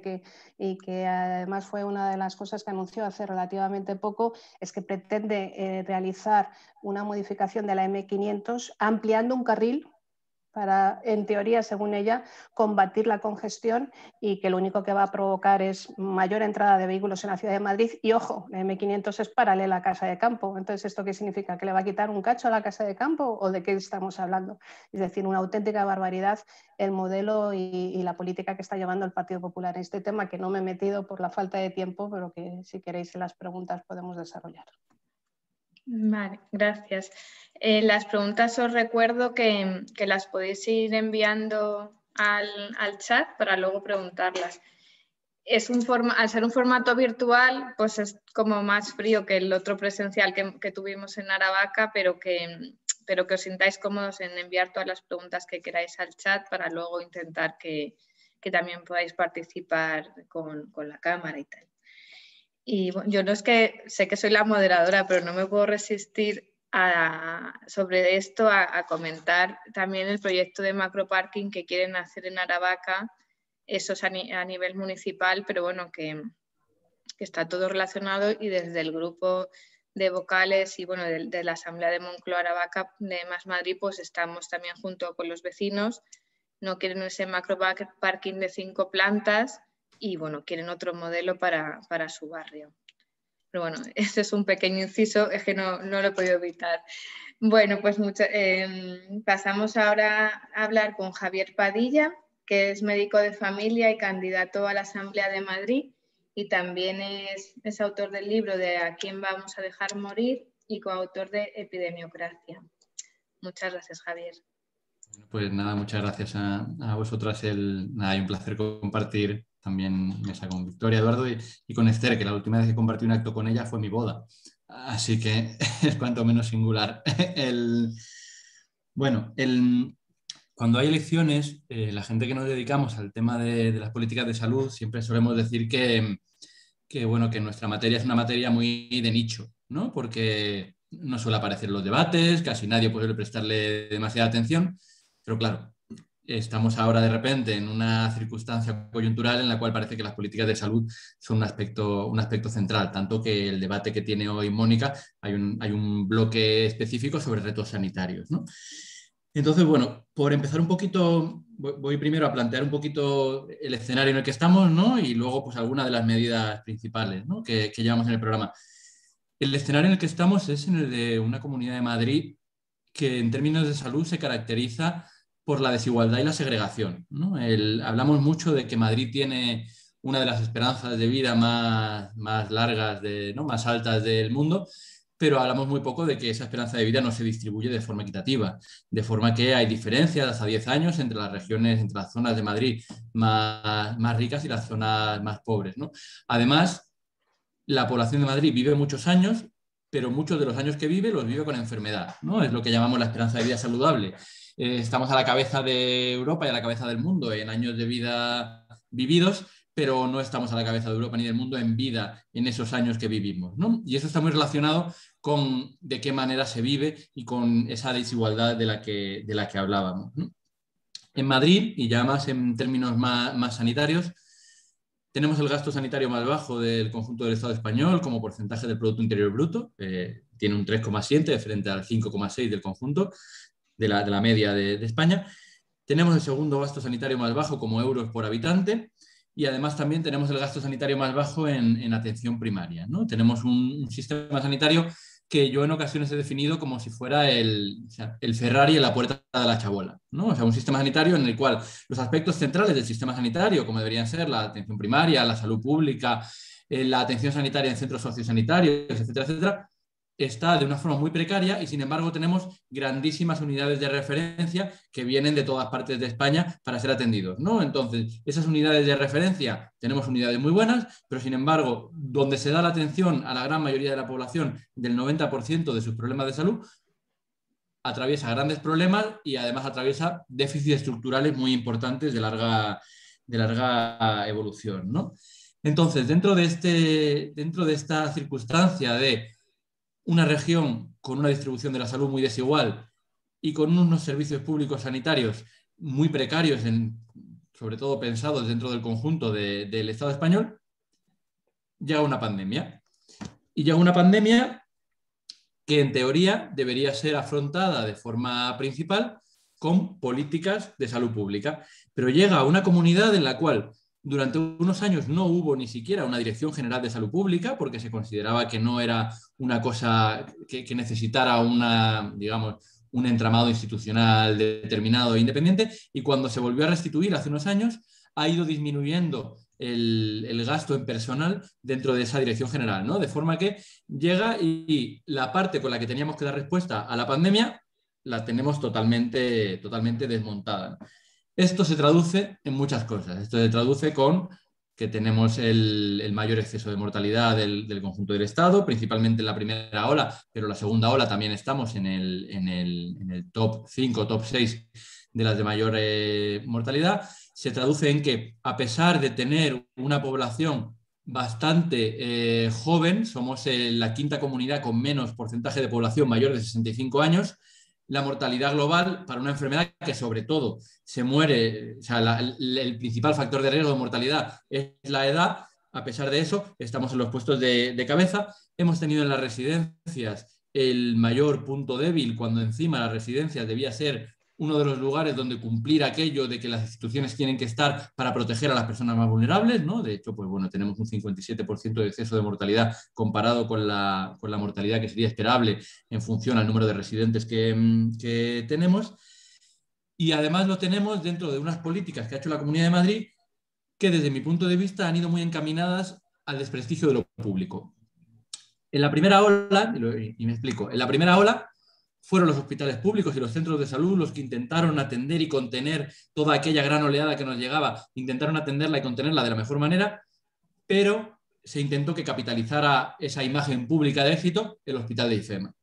que además fue una de las cosas que anunció hace relativamente poco, es que pretende realizar una modificación de la M500 ampliando un carril para, en teoría, según ella, combatir la congestión y que lo único que va a provocar es mayor entrada de vehículos en la ciudad de Madrid. Y ojo, la M500 es paralela a Casa de Campo. Entonces, ¿esto qué significa? ¿Que le va a quitar un cacho a la Casa de Campo o de qué estamos hablando? Es decir, una auténtica barbaridad el modelo y la política que está llevando el Partido Popular en este tema, que no me he metido por la falta de tiempo, pero que si queréis en las preguntas podemos desarrollar. Vale, gracias. Las preguntas os recuerdo que las podéis ir enviando al chat para luego preguntarlas. Al ser un formato virtual, pues es como más frío que el otro presencial que tuvimos en Aravaca, pero que os sintáis cómodos en enviar todas las preguntas que queráis al chat para luego intentar que también podáis participar con la cámara y tal. Y bueno, yo no es que sé que soy la moderadora, pero no me puedo resistir sobre esto a comentar también el proyecto de macroparking que quieren hacer en Aravaca. Eso es a nivel municipal, pero bueno, que está todo relacionado y desde el grupo de vocales y bueno, de la Asamblea de Moncloa Aravaca de Más Madrid, pues estamos también junto con los vecinos. No quieren ese macroparking de 5 plantas y bueno, quieren otro modelo para su barrio. Pero bueno, este es un pequeño inciso, es que no lo he podido evitar. Bueno, pues pasamos ahora a hablar con Javier Padilla, que es médico de familia y candidato a la Asamblea de Madrid y también es autor del libro de ¿A quién vamos a dejar morir? Y coautor de Epidemiocracia. Muchas gracias, Javier. Pues nada, muchas gracias a vosotras. Hay un placer compartir también mesa con Victoria, Eduardo y con Esther, que la última vez que compartí un acto con ella fue mi boda. Así que es cuanto menos singular. Cuando hay elecciones, la gente que nos dedicamos al tema de las políticas de salud siempre solemos decir que nuestra materia es una materia muy de nicho, ¿no? Porque no suele aparecer en los debates, casi nadie puede prestarle demasiada atención, pero claro, estamos ahora de repente en una circunstancia coyuntural en la cual parece que las políticas de salud son un aspecto central, tanto que el debate que tiene hoy Mónica, hay un bloque específico sobre retos sanitarios, ¿no? Entonces, bueno, por empezar un poquito, voy primero a plantear un poquito el escenario en el que estamos, ¿no? Y luego, pues, algunas de las medidas principales, ¿no? que llevamos en el programa. El escenario en el que estamos es en el de una Comunidad de Madrid que en términos de salud se caracteriza por la desigualdad y la segregación, ¿no? Hablamos mucho de que Madrid tiene una de las esperanzas de vida más largas, ¿no? más altas del mundo, pero hablamos muy poco de que esa esperanza de vida no se distribuye de forma equitativa, de forma que hay diferencias hasta 10 años entre las regiones, entre las zonas de Madrid más ricas y las zonas más pobres, ¿no? Además, la población de Madrid vive muchos años, pero muchos de los años que vive los vive con enfermedad, ¿no? Es lo que llamamos la esperanza de vida saludable. Estamos a la cabeza de Europa y a la cabeza del mundo en años de vida vividos, pero no estamos a la cabeza de Europa ni del mundo en vida en esos años que vivimos, ¿no? Y eso está muy relacionado con de qué manera se vive y con esa desigualdad de la que hablábamos, ¿no? En Madrid, y ya más en términos más sanitarios, tenemos el gasto sanitario más bajo del conjunto del Estado español como porcentaje del Producto Interior Bruto. Tiene un 3,7 frente al 5,6 del conjunto de la media de España. Tenemos el segundo gasto sanitario más bajo como euros por habitante y además también tenemos el gasto sanitario más bajo en atención primaria, ¿no? Tenemos un sistema sanitario que yo en ocasiones he definido como si fuera el Ferrari en la puerta de la chabola, ¿no? O sea, un sistema sanitario en el cual los aspectos centrales del sistema sanitario, como deberían ser la atención primaria, la salud pública, la atención sanitaria en centros sociosanitarios, etcétera, etcétera, está de una forma muy precaria y sin embargo tenemos grandísimas unidades de referencia que vienen de todas partes de España para ser atendidos, ¿no? Entonces, esas unidades de referencia, tenemos unidades muy buenas, pero sin embargo, donde se da la atención a la gran mayoría de la población del 90% de sus problemas de salud, atraviesa grandes problemas y además atraviesa déficits estructurales muy importantes de larga evolución, ¿no? Entonces, dentro de esta circunstancia de una región con una distribución de la salud muy desigual y con unos servicios públicos sanitarios muy precarios, sobre todo pensados dentro del conjunto del Estado español, llega una pandemia. Y llega una pandemia que en teoría debería ser afrontada de forma principal con políticas de salud pública. Pero llega a una comunidad en la cual durante unos años no hubo ni siquiera una Dirección General de Salud Pública porque se consideraba que no era una cosa que necesitara un entramado institucional determinado e independiente, y cuando se volvió a restituir hace unos años ha ido disminuyendo el gasto en personal dentro de esa Dirección General, ¿no? De forma que llega y la parte con la que teníamos que dar respuesta a la pandemia la tenemos totalmente desmontada. Esto se traduce en muchas cosas. Esto se traduce con que tenemos el mayor exceso de mortalidad del conjunto del Estado, principalmente en la primera ola, pero la segunda ola también estamos en el top 5, top 6 de las de mayor mortalidad. Se traduce en que, a pesar de tener una población bastante joven, somos la quinta comunidad con menos porcentaje de población mayor de 65 años, la mortalidad global para una enfermedad que sobre todo se muere, o sea, el principal factor de riesgo de mortalidad es la edad. A pesar de eso, estamos en los puestos de cabeza. Hemos tenido en las residencias el mayor punto débil, cuando encima las residencias debía ser uno de los lugares donde cumplir aquello de que las instituciones tienen que estar para proteger a las personas más vulnerables, ¿no? De hecho, pues bueno, tenemos un 57% de exceso de mortalidad comparado con la mortalidad que sería esperable en función al número de residentes que tenemos. Y además lo tenemos dentro de unas políticas que ha hecho la Comunidad de Madrid que, desde mi punto de vista, han ido muy encaminadas al desprestigio de lo público. En la primera ola, y me explico, en la primera ola fueron los hospitales públicos y los centros de salud los que intentaron atender y contener toda aquella gran oleada que nos llegaba, intentaron atenderla y contenerla de la mejor manera, pero se intentó que capitalizara esa imagen pública de éxito el hospital de IFEMA.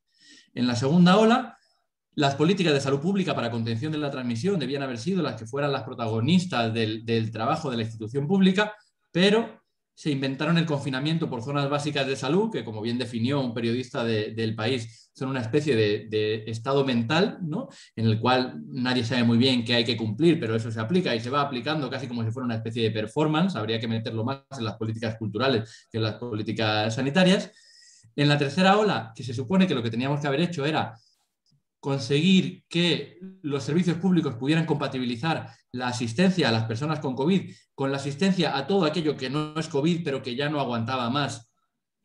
En la segunda ola, las políticas de salud pública para contención de la transmisión debían haber sido las que fueran las protagonistas del trabajo de la institución pública, pero se inventaron el confinamiento por zonas básicas de salud, que, como bien definió un periodista del País, son una especie de estado mental, ¿no? En el cual nadie sabe muy bien qué hay que cumplir, pero eso se aplica y se va aplicando casi como si fuera una especie de performance. Habría que meterlo más en las políticas culturales que en las políticas sanitarias. En la tercera ola, que se supone que lo que teníamos que haber hecho era conseguir que los servicios públicos pudieran compatibilizar la asistencia a las personas con COVID con la asistencia a todo aquello que no es COVID, pero que ya no aguantaba más,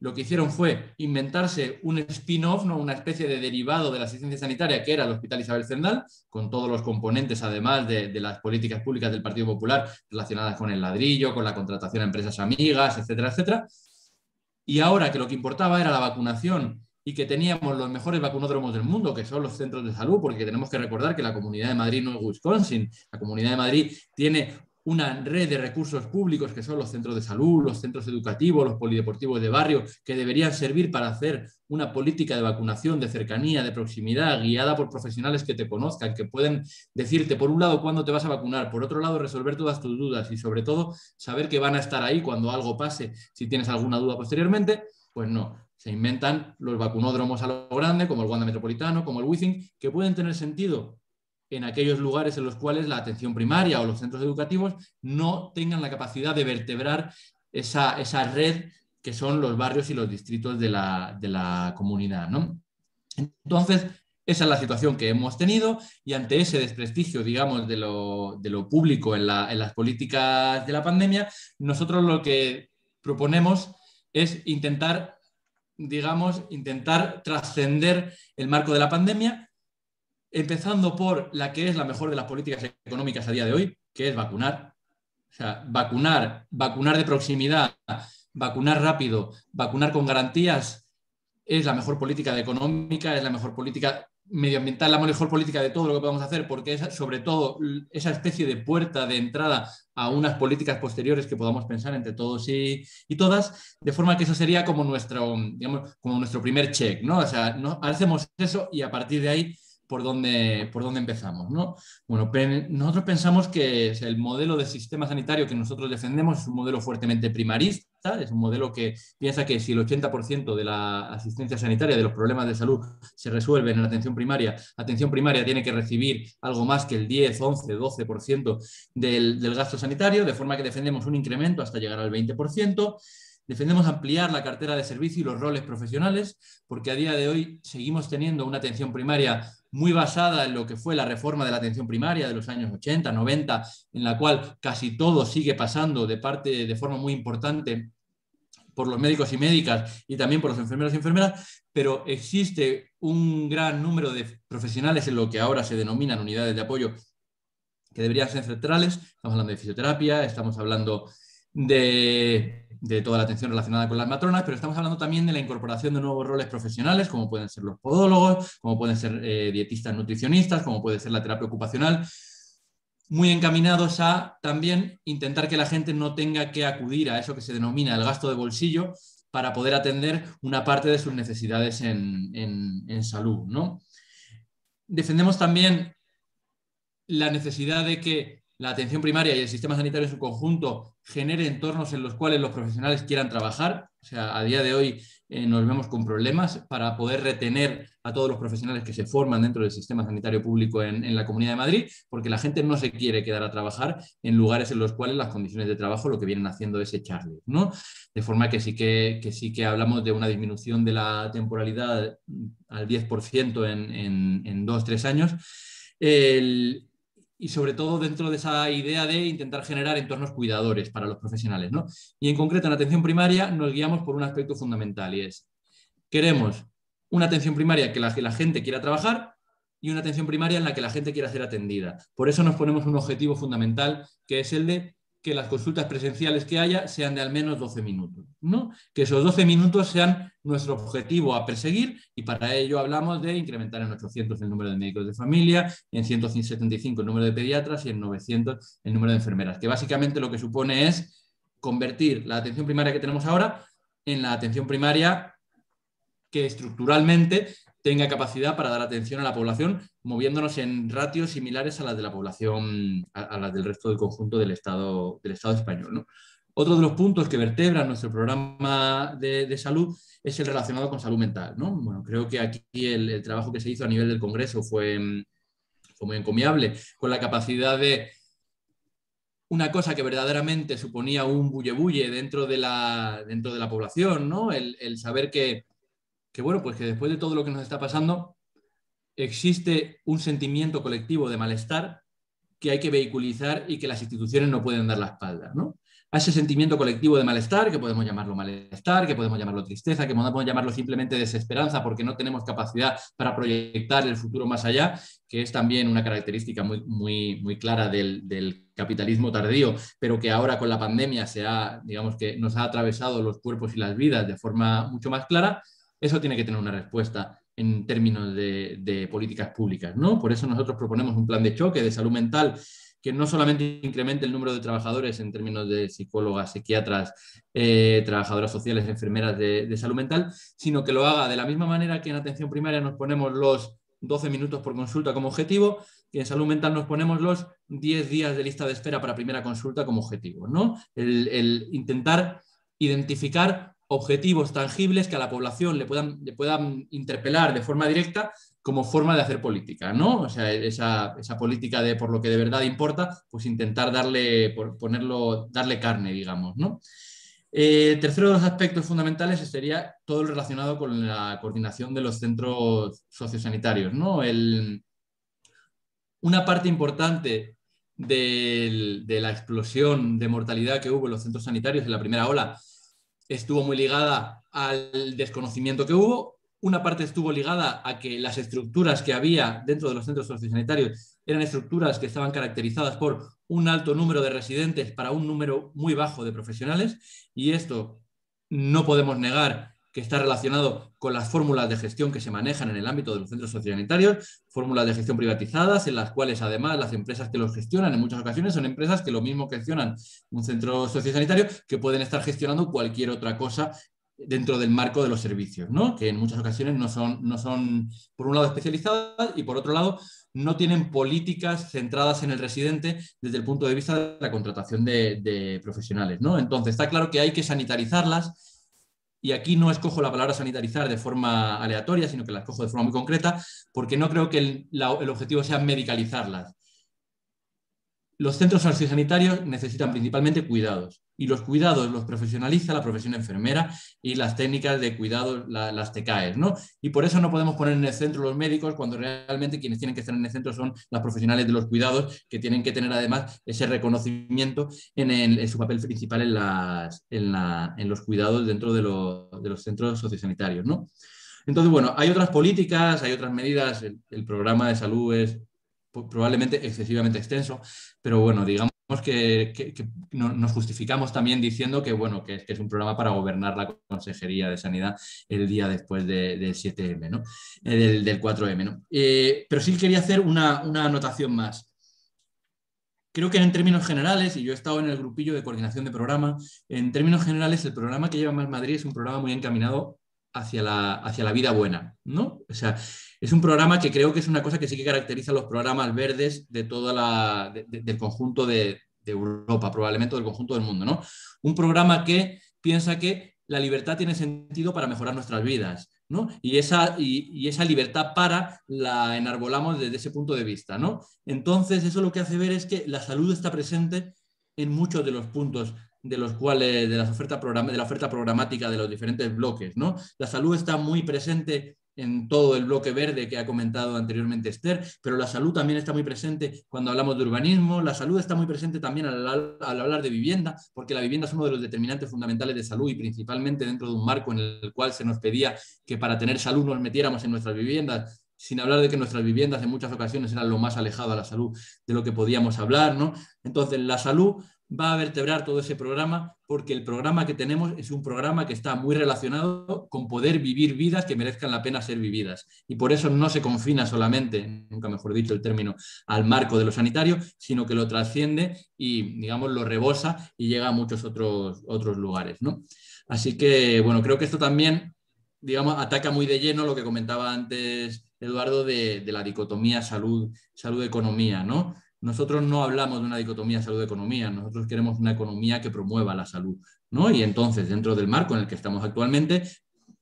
lo que hicieron fue inventarse un spin-off, ¿no? Una especie de derivado de la asistencia sanitaria, que era el Hospital Isabel Zendal, con todos los componentes, además de las políticas públicas del Partido Popular relacionadas con el ladrillo, con la contratación a empresas amigas, etcétera, etcétera. Y ahora que lo que importaba era la vacunación y que teníamos los mejores vacunódromos del mundo, que son los centros de salud, porque tenemos que recordar que la Comunidad de Madrid no es Wisconsin. La Comunidad de Madrid tiene una red de recursos públicos que son los centros de salud, los centros educativos, los polideportivos de barrio, que deberían servir para hacer una política de vacunación de cercanía, de proximidad, guiada por profesionales que te conozcan, que pueden decirte, por un lado, cuándo te vas a vacunar, por otro lado, resolver todas tus dudas y, sobre todo, saber que van a estar ahí cuando algo pase, si tienes alguna duda posteriormente. Pues no, se inventan los vacunódromos a lo grande, como el Wanda Metropolitano, como el Withing, que pueden tener sentido en aquellos lugares en los cuales la atención primaria o los centros educativos no tengan la capacidad de vertebrar esa red que son los barrios y los distritos de la comunidad, ¿no? Entonces, esa es la situación que hemos tenido, y ante ese desprestigio, digamos, de lo público en las políticas de la pandemia, nosotros lo que proponemos es intentar trascender el marco de la pandemia, empezando por la que es la mejor de las políticas económicas a día de hoy, que es vacunar. O sea, vacunar de proximidad, vacunar rápido, vacunar con garantías, es la mejor política económica, es la mejor política medioambiental, la mejor política de todo lo que podemos hacer, porque es sobre todo esa especie de puerta de entrada a unas políticas posteriores que podamos pensar entre todos y todas, de forma que eso sería como nuestro primer check, ¿no? O sea, hacemos eso y a partir de ahí por dónde empezamos, ¿no? Bueno, nosotros pensamos que el modelo de sistema sanitario que nosotros defendemos es un modelo fuertemente primarista, es un modelo que piensa que si el 80% de la asistencia sanitaria, de los problemas de salud, se resuelven en la atención primaria tiene que recibir algo más que el 10, 11, 12% del gasto sanitario, de forma que defendemos un incremento hasta llegar al 20%. Defendemos ampliar la cartera de servicio y los roles profesionales, porque a día de hoy seguimos teniendo una atención primaria muy basada en lo que fue la reforma de la atención primaria de los años 80, 90, en la cual casi todo sigue pasando de forma muy importante por los médicos y médicas y también por los enfermeros y enfermeras, pero existe un gran número de profesionales en lo que ahora se denominan unidades de apoyo que deberían ser centrales. Estamos hablando de fisioterapia, estamos hablando de toda la atención relacionada con las matronas, pero estamos hablando también de la incorporación de nuevos roles profesionales, como pueden ser los podólogos, como pueden ser dietistas nutricionistas, como puede ser la terapia ocupacional, muy encaminados a también intentar que la gente no tenga que acudir a eso que se denomina el gasto de bolsillo para poder atender una parte de sus necesidades en salud, ¿no? Defendemos también la necesidad de que la atención primaria y el sistema sanitario en su conjunto genere entornos en los cuales los profesionales quieran trabajar. O sea, a día de hoy nos vemos con problemas para poder retener a todos los profesionales que se forman dentro del sistema sanitario público en la Comunidad de Madrid, porque la gente no se quiere quedar a trabajar en lugares en los cuales las condiciones de trabajo lo que vienen haciendo es echarles, ¿no? De forma que sí que hablamos de una disminución de la temporalidad al 10% en 2-3 años. Y sobre todo dentro de esa idea de intentar generar entornos cuidadores para los profesionales, ¿no? Y en concreto en la atención primaria nos guiamos por un aspecto fundamental, y es: queremos una atención primaria que la gente quiera trabajar y una atención primaria en la que la gente quiera ser atendida. Por eso nos ponemos un objetivo fundamental, que es el de que las consultas presenciales que haya sean de al menos 12 minutos, ¿no? Que esos 12 minutos sean nuestro objetivo a perseguir, y para ello hablamos de incrementar en 800 el número de médicos de familia, en 175 el número de pediatras y en 900 el número de enfermeras, que básicamente lo que supone es convertir la atención primaria que tenemos ahora en la atención primaria que estructuralmente tenga capacidad para dar atención a la población, moviéndonos en ratios similares a las de la población, a las del resto del conjunto del Estado español, ¿no? Otro de los puntos que vertebra nuestro programa de salud es el relacionado con salud mental, ¿no? Bueno, creo que aquí el trabajo que se hizo a nivel del Congreso fue muy encomiable, con la capacidad de una cosa que verdaderamente suponía un bulle-bulle dentro de la población, ¿no? El saber que bueno, pues que después de todo lo que nos está pasando existe un sentimiento colectivo de malestar que hay que vehiculizar y que las instituciones no pueden dar la espalda, ¿no? a ese sentimiento colectivo de malestar, que podemos llamarlo malestar, que podemos llamarlo tristeza, que podemos llamarlo simplemente desesperanza porque no tenemos capacidad para proyectar el futuro más allá, que es también una característica muy clara del capitalismo tardío, pero que ahora con la pandemia digamos que nos ha atravesado los cuerpos y las vidas de forma mucho más clara. Eso tiene que tener una respuesta en términos de políticas públicas, ¿no? Por eso nosotros proponemos un plan de choque de salud mental que no solamente incremente el número de trabajadores en términos de psicólogas, psiquiatras, trabajadoras sociales, enfermeras de salud mental, sino que lo haga de la misma manera que en atención primaria nos ponemos los 12 minutos por consulta como objetivo, y en salud mental nos ponemos los 10 días de lista de espera para primera consulta como objetivo, ¿no? El intentar identificar objetivos tangibles que a la población le puedan interpelar de forma directa como forma de hacer política, ¿no? O sea, esa política de por lo que de verdad importa, pues intentar darle carne, digamos, ¿no? Tercero de los aspectos fundamentales sería todo lo relacionado con la coordinación de los centros sociosanitarios, ¿no? Una parte importante de la explosión de mortalidad que hubo en los centros sanitarios en la primera ola estuvo muy ligada al desconocimiento que hubo. Una parte estuvo ligada a que las estructuras que había dentro de los centros sociosanitarios eran estructuras que estaban caracterizadas por un alto número de residentes para un número muy bajo de profesionales, y esto no podemos negar que está relacionado con las fórmulas de gestión que se manejan en el ámbito de los centros sociosanitarios, fórmulas de gestión privatizadas, en las cuales además las empresas que los gestionan en muchas ocasiones son empresas que lo mismo gestionan un centro sociosanitario, que pueden estar gestionando cualquier otra cosa dentro del marco de los servicios, ¿no? Que en muchas ocasiones no son, por un lado, especializadas y, por otro lado, no tienen políticas centradas en el residente desde el punto de vista de la contratación de profesionales, ¿no? Entonces, está claro que hay que sanitarizarlas, y aquí no escojo la palabra sanitarizar de forma aleatoria, sino que la escojo de forma muy concreta, porque no creo que el objetivo sea medicalizarlas. Los centros sociosanitarios necesitan principalmente cuidados, y los cuidados los profesionaliza la profesión enfermera y las técnicas de cuidado, las TCAEs, ¿no? Y por eso no podemos poner en el centro los médicos, cuando realmente quienes tienen que estar en el centro son las profesionales de los cuidados, que tienen que tener además ese reconocimiento en su papel principal en los cuidados dentro de los centros sociosanitarios, ¿no? Entonces, bueno, hay otras políticas, hay otras medidas. El programa de salud es probablemente excesivamente extenso, pero bueno, digamos que nos justificamos también diciendo que, bueno, que es un programa para gobernar la Consejería de Sanidad el día después del 7M, ¿no? Del 4M, ¿no? Pero sí quería hacer una anotación más. Creo que en términos generales, y yo he estado en el grupillo de coordinación de programa, en términos generales el programa que lleva Más Madrid es un programa muy encaminado hacia la vida buena, ¿no? O sea, es un programa que creo que es una cosa que sí que caracteriza a los programas verdes de del conjunto de Europa, probablemente del conjunto del mundo, ¿no? Un programa que piensa que la libertad tiene sentido para mejorar nuestras vidas, ¿no? Y esa libertad la enarbolamos desde ese punto de vista, ¿no? Entonces, eso lo que hace ver es que la salud está presente en muchos de los puntos de los cuales, de la oferta programática de los diferentes bloques, ¿no? La salud está muy presente en todo el bloque verde que ha comentado anteriormente Esther, pero la salud también está muy presente cuando hablamos de urbanismo, la salud está muy presente también al hablar de vivienda, porque la vivienda es uno de los determinantes fundamentales de salud, y principalmente dentro de un marco en el cual se nos pedía que para tener salud nos metiéramos en nuestras viviendas, sin hablar de que nuestras viviendas en muchas ocasiones eran lo más alejado a la salud de lo que podíamos hablar, ¿no? Entonces, la salud va a vertebrar todo ese programa, porque el programa que tenemos es un programa que está muy relacionado con poder vivir vidas que merezcan la pena ser vividas. Y por eso no se confina solamente, nunca mejor dicho el término, al marco de lo sanitario, sino que lo trasciende y, digamos, lo rebosa y llega a muchos otros lugares, ¿no? Así que, bueno, creo que esto también, digamos, ataca muy de lleno lo que comentaba antes Eduardo de la dicotomía salud-economía, ¿no? Nosotros no hablamos de una dicotomía salud-economía, nosotros queremos una economía que promueva la salud, ¿no? Y entonces, dentro del marco en el que estamos actualmente,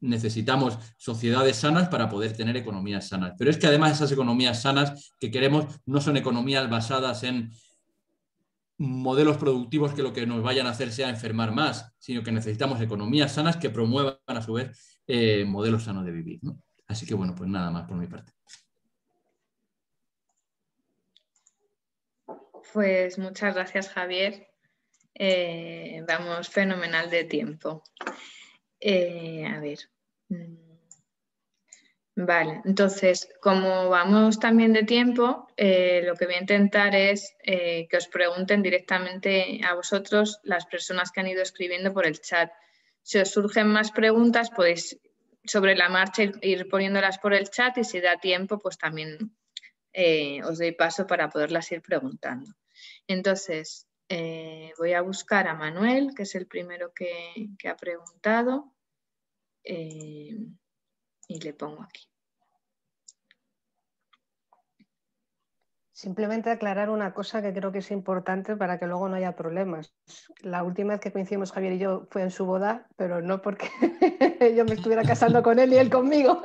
necesitamos sociedades sanas para poder tener economías sanas. Pero es que además esas economías sanas que queremos no son economías basadas en modelos productivos que lo que nos vayan a hacer sea enfermar más, sino que necesitamos economías sanas que promuevan a su vez modelos sanos de vivir, ¿no? Así que, bueno, pues nada más por mi parte. Pues muchas gracias, Javier. Vamos fenomenal de tiempo. A ver. Vale, entonces, como vamos también de tiempo, lo que voy a intentar es que os pregunten directamente a vosotros, las personas que han ido escribiendo por el chat. Si os surgen más preguntas, podéis sobre la marcha ir poniéndolas por el chat, y si da tiempo, pues también os doy paso para poderlas ir preguntando. Entonces, voy a buscar a Manuel, que es el primero que ha preguntado. Y le pongo aquí. Simplemente aclarar una cosa que creo que es importante para que luego no haya problemas. La última vez que coincidimos Javier y yo fue en su boda, pero no porque yo me estuviera casando con él y él conmigo.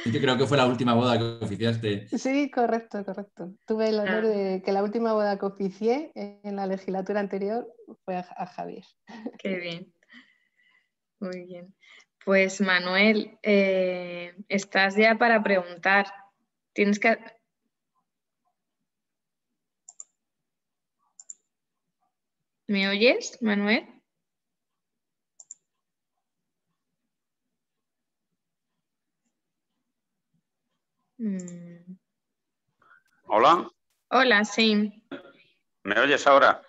Yo creo que fue la última boda que oficiaste. Sí, correcto, correcto. Tuve el honor de que la última boda que oficié en la legislatura anterior fue a Javier. Qué bien. Muy bien. Pues Manuel, estás ya para preguntar. Tienes que... ¿Me oyes, Manuel? Hola. Hola, sí. ¿Me oyes ahora?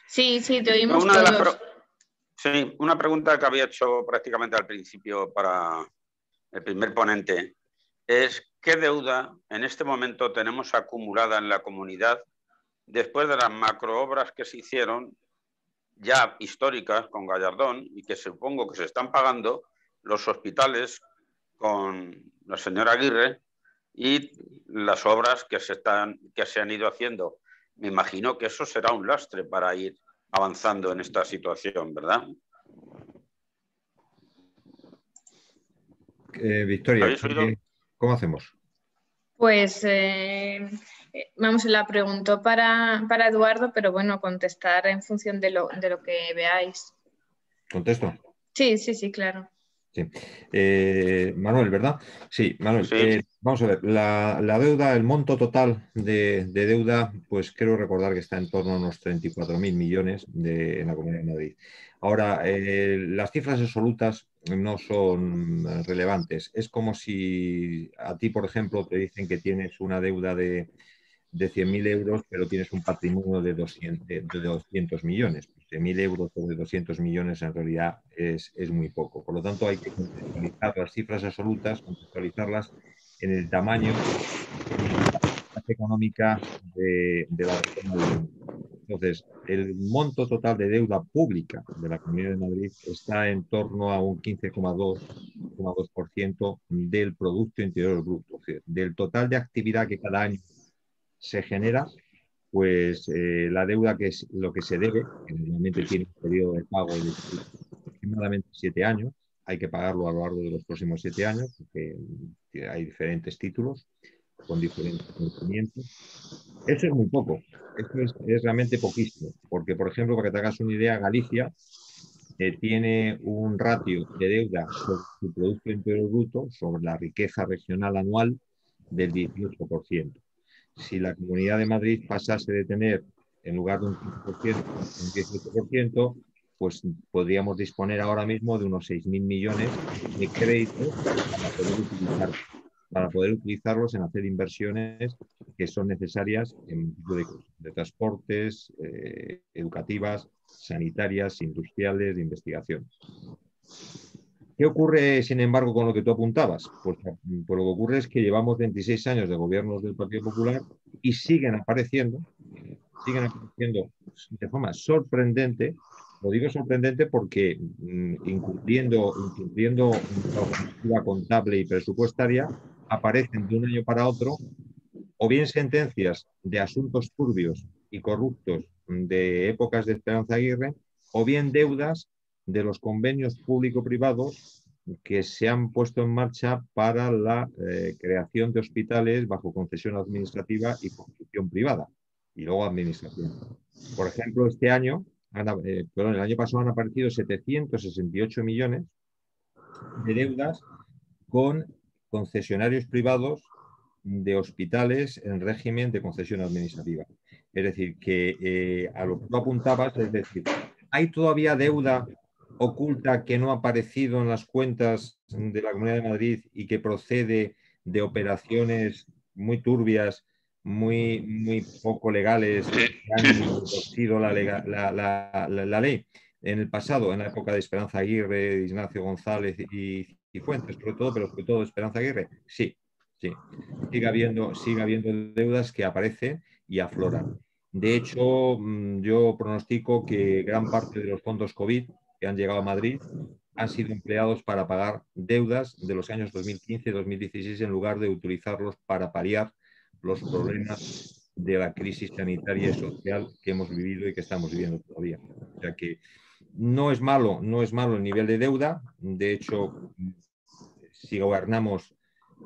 Sí, te oímos todos. Sí, una pregunta que había hecho prácticamente al principio para el primer ponente es ¿qué deuda en este momento tenemos acumulada en la comunidad después de las macroobras que se hicieron ya históricas con Gallardón y que supongo que se están pagando los hospitales con la señora Aguirre y las obras que se han ido haciendo? Me imagino que eso será un lastre para ir avanzando en esta situación, ¿verdad? Victoria, ¿cómo hacemos? Pues vamos, la preguntó para Eduardo, pero bueno, contestar en función de lo que veáis. ¿Contesto? Sí, claro. Sí. Manuel, ¿verdad? Sí, Manuel. Sí. Vamos a ver, la deuda, el monto total de deuda, pues quiero recordar que está en torno a unos 34.000 millones en la Comunidad de Madrid. Ahora, las cifras absolutas no son relevantes. Es como si a ti, por ejemplo, te dicen que tienes una deuda de 100.000 euros, pero tienes un patrimonio de 200 millones. 100.000 euros sobre 200 millones en realidad es muy poco. Por lo tanto, hay que contextualizar las cifras absolutas, contextualizarlas en el tamaño económica de la reforma del mundo. Entonces, el monto total de deuda pública de la Comunidad de Madrid está en torno a un 15,2% del Producto Interior Bruto. Es decir, del total de actividad que cada año se genera, pues la deuda, que es lo que se debe, que normalmente tiene un periodo de pago de aproximadamente 7 años, hay que pagarlo a lo largo de los próximos 7 años, porque hay diferentes títulos con diferentes vencimientos. Eso es muy poco, eso es realmente poquísimo, porque, por ejemplo, para que te hagas una idea, Galicia tiene un ratio de deuda sobre su Producto Interior Bruto, sobre la riqueza regional anual, del 18%. Si la Comunidad de Madrid pasase de tener, en lugar de un 15%, un 18%, pues podríamos disponer ahora mismo de unos 6.000 millones de créditos para poder utilizarlos en hacer inversiones que son necesarias en tipo de transportes, educativas, sanitarias, industriales, de investigación. ¿Qué ocurre, sin embargo, con lo que tú apuntabas? Pues lo que ocurre es que llevamos 26 años de gobiernos del Partido Popular y siguen apareciendo de forma sorprendente. Lo digo sorprendente porque incumpliendo una normativa contable y presupuestaria, aparecen de un año para otro o bien sentencias de asuntos turbios y corruptos de épocas de Esperanza Aguirre, o bien deudas de los convenios público-privados que se han puesto en marcha para la creación de hospitales bajo concesión administrativa y construcción privada, y luego administración. Por ejemplo, el año pasado han aparecido 768 millones de deudas con concesionarios privados de hospitales en régimen de concesión administrativa. Es decir, que a lo que tú apuntabas, es decir, ¿hay todavía deuda oculta que no ha aparecido en las cuentas de la Comunidad de Madrid y que procede de operaciones muy turbias, muy poco legales, que han torcido la ley en el pasado, en la época de Esperanza Aguirre, de Ignacio González y Fuentes, sobre todo, pero sobre todo Esperanza Aguirre? Sí, sí. Sigue habiendo deudas que aparecen y afloran. De hecho, yo pronostico que gran parte de los fondos COVID que han llegado a Madrid han sido empleados para pagar deudas de los años 2015 y 2016 en lugar de utilizarlos para paliar los problemas de la crisis sanitaria y social que hemos vivido y que estamos viviendo todavía. O sea que no es malo el nivel de deuda. De hecho, si gobernamos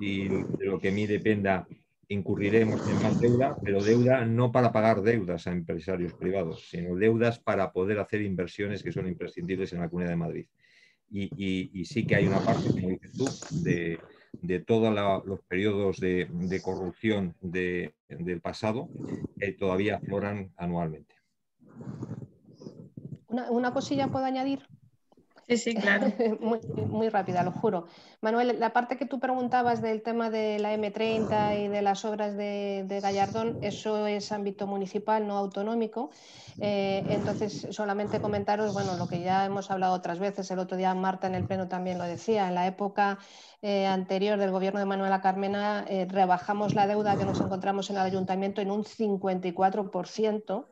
y de lo que a mí dependa, incurriremos en más deuda, pero deuda no para pagar deudas a empresarios privados, sino deudas para poder hacer inversiones que son imprescindibles en la Comunidad de Madrid. Y sí que hay una parte, como dices tú, de todos los periodos de corrupción del pasado que todavía afloran anualmente. Una cosilla puedo añadir. Sí, sí, claro. Muy rápida, lo juro. Manuel, la parte que tú preguntabas del tema de la M30 y de las obras de Gallardón, eso es ámbito municipal, no autonómico. Entonces, solamente comentaros, bueno, lo que ya hemos hablado otras veces, el otro día Marta en el Pleno también lo decía, en la época anterior del gobierno de Manuela Carmena rebajamos la deuda que nos encontramos en el ayuntamiento en un 54%,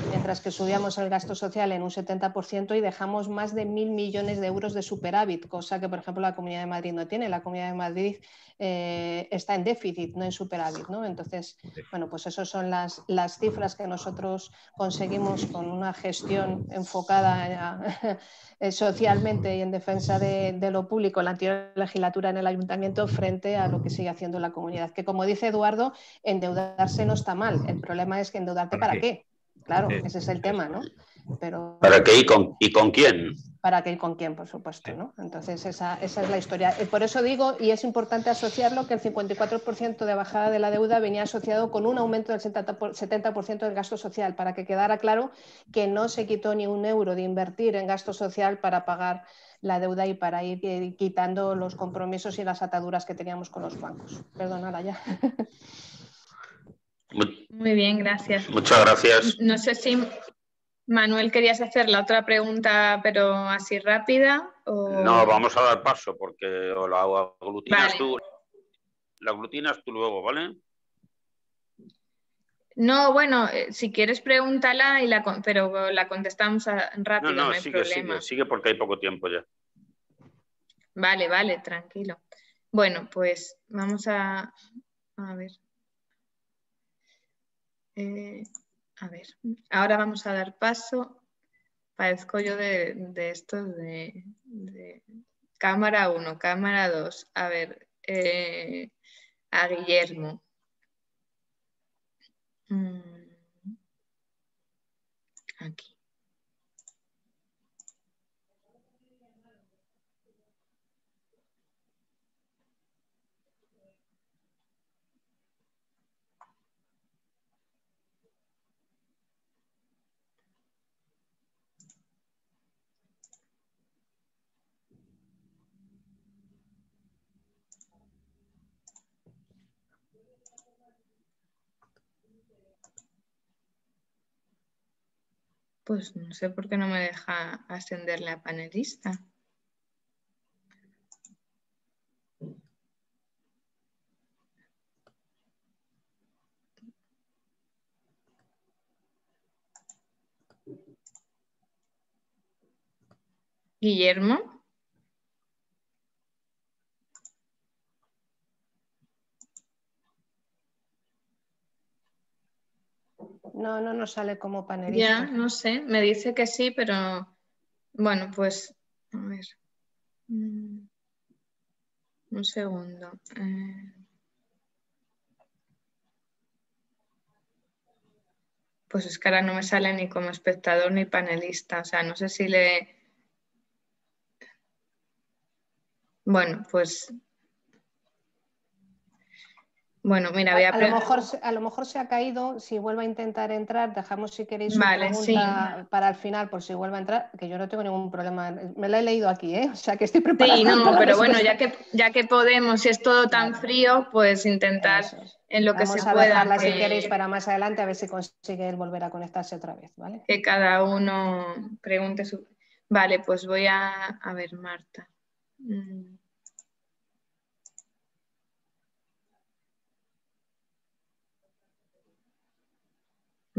mientras que subíamos el gasto social en un 70% y dejamos más de 1.000 millones de euros de superávit, cosa que, por ejemplo, la Comunidad de Madrid no tiene. La Comunidad de Madrid está en déficit, no en superávit, ¿no? Entonces, bueno, pues esas son las cifras que nosotros conseguimos con una gestión enfocada socialmente y en defensa de lo público en la anterior legislatura en el ayuntamiento frente a lo que sigue haciendo la comunidad. Que, como dice Eduardo, endeudarse no está mal. El problema es que endeudarte ¿para qué? Claro, ese es el tema, ¿no? Pero, ¿para qué y con quién? ¿Para qué y con quién, por supuesto, ¿no? Entonces, esa es la historia. Por eso digo, y es importante asociarlo, que el 54% de bajada de la deuda venía asociado con un aumento del 70% del gasto social, para que quedara claro que no se quitó ni un euro de invertir en gasto social para pagar la deuda y para ir quitando los compromisos y las ataduras que teníamos con los bancos. Perdonad ya. Muy bien, gracias. Muchas gracias. No sé si, Manuel, querías hacer la otra pregunta, pero así rápida. O... No, vamos a dar paso porque o la aglutinas vale. tú. La aglutinas tú luego, ¿vale? No, bueno, si quieres pregúntala, pero la contestamos rápido, no hay problema. Sigue porque hay poco tiempo ya. Vale, vale, tranquilo. Bueno, pues vamos a ver. A ver, ahora vamos a dar paso. Parezco yo de estos de cámara 1, cámara 2. A ver, a Guillermo. Aquí. Pues no sé por qué no me deja ascenderle a panelista. Guillermo. No nos sale como panelista. Ya, no sé, me dice que sí, pero bueno, pues a ver. Un segundo. Pues es que ahora no me sale ni como espectador ni panelista. O sea, no sé si le... Bueno, pues Bueno, mira, voy a... A lo mejor se ha caído. Si vuelve a intentar entrar, dejamos si queréis su pregunta para el final, por si vuelve a entrar, que yo no tengo ningún problema. Me la he leído aquí, ¿eh? O sea, que estoy preparada. Sí, no, pero bueno, ya que podemos, si es todo tan frío, pues intentar en lo que se pueda. Vamos a dejarla si queréis para más adelante, a ver si consigue volver a conectarse otra vez, ¿vale? Que cada uno pregunte su... Vale, pues voy a ver, Marta.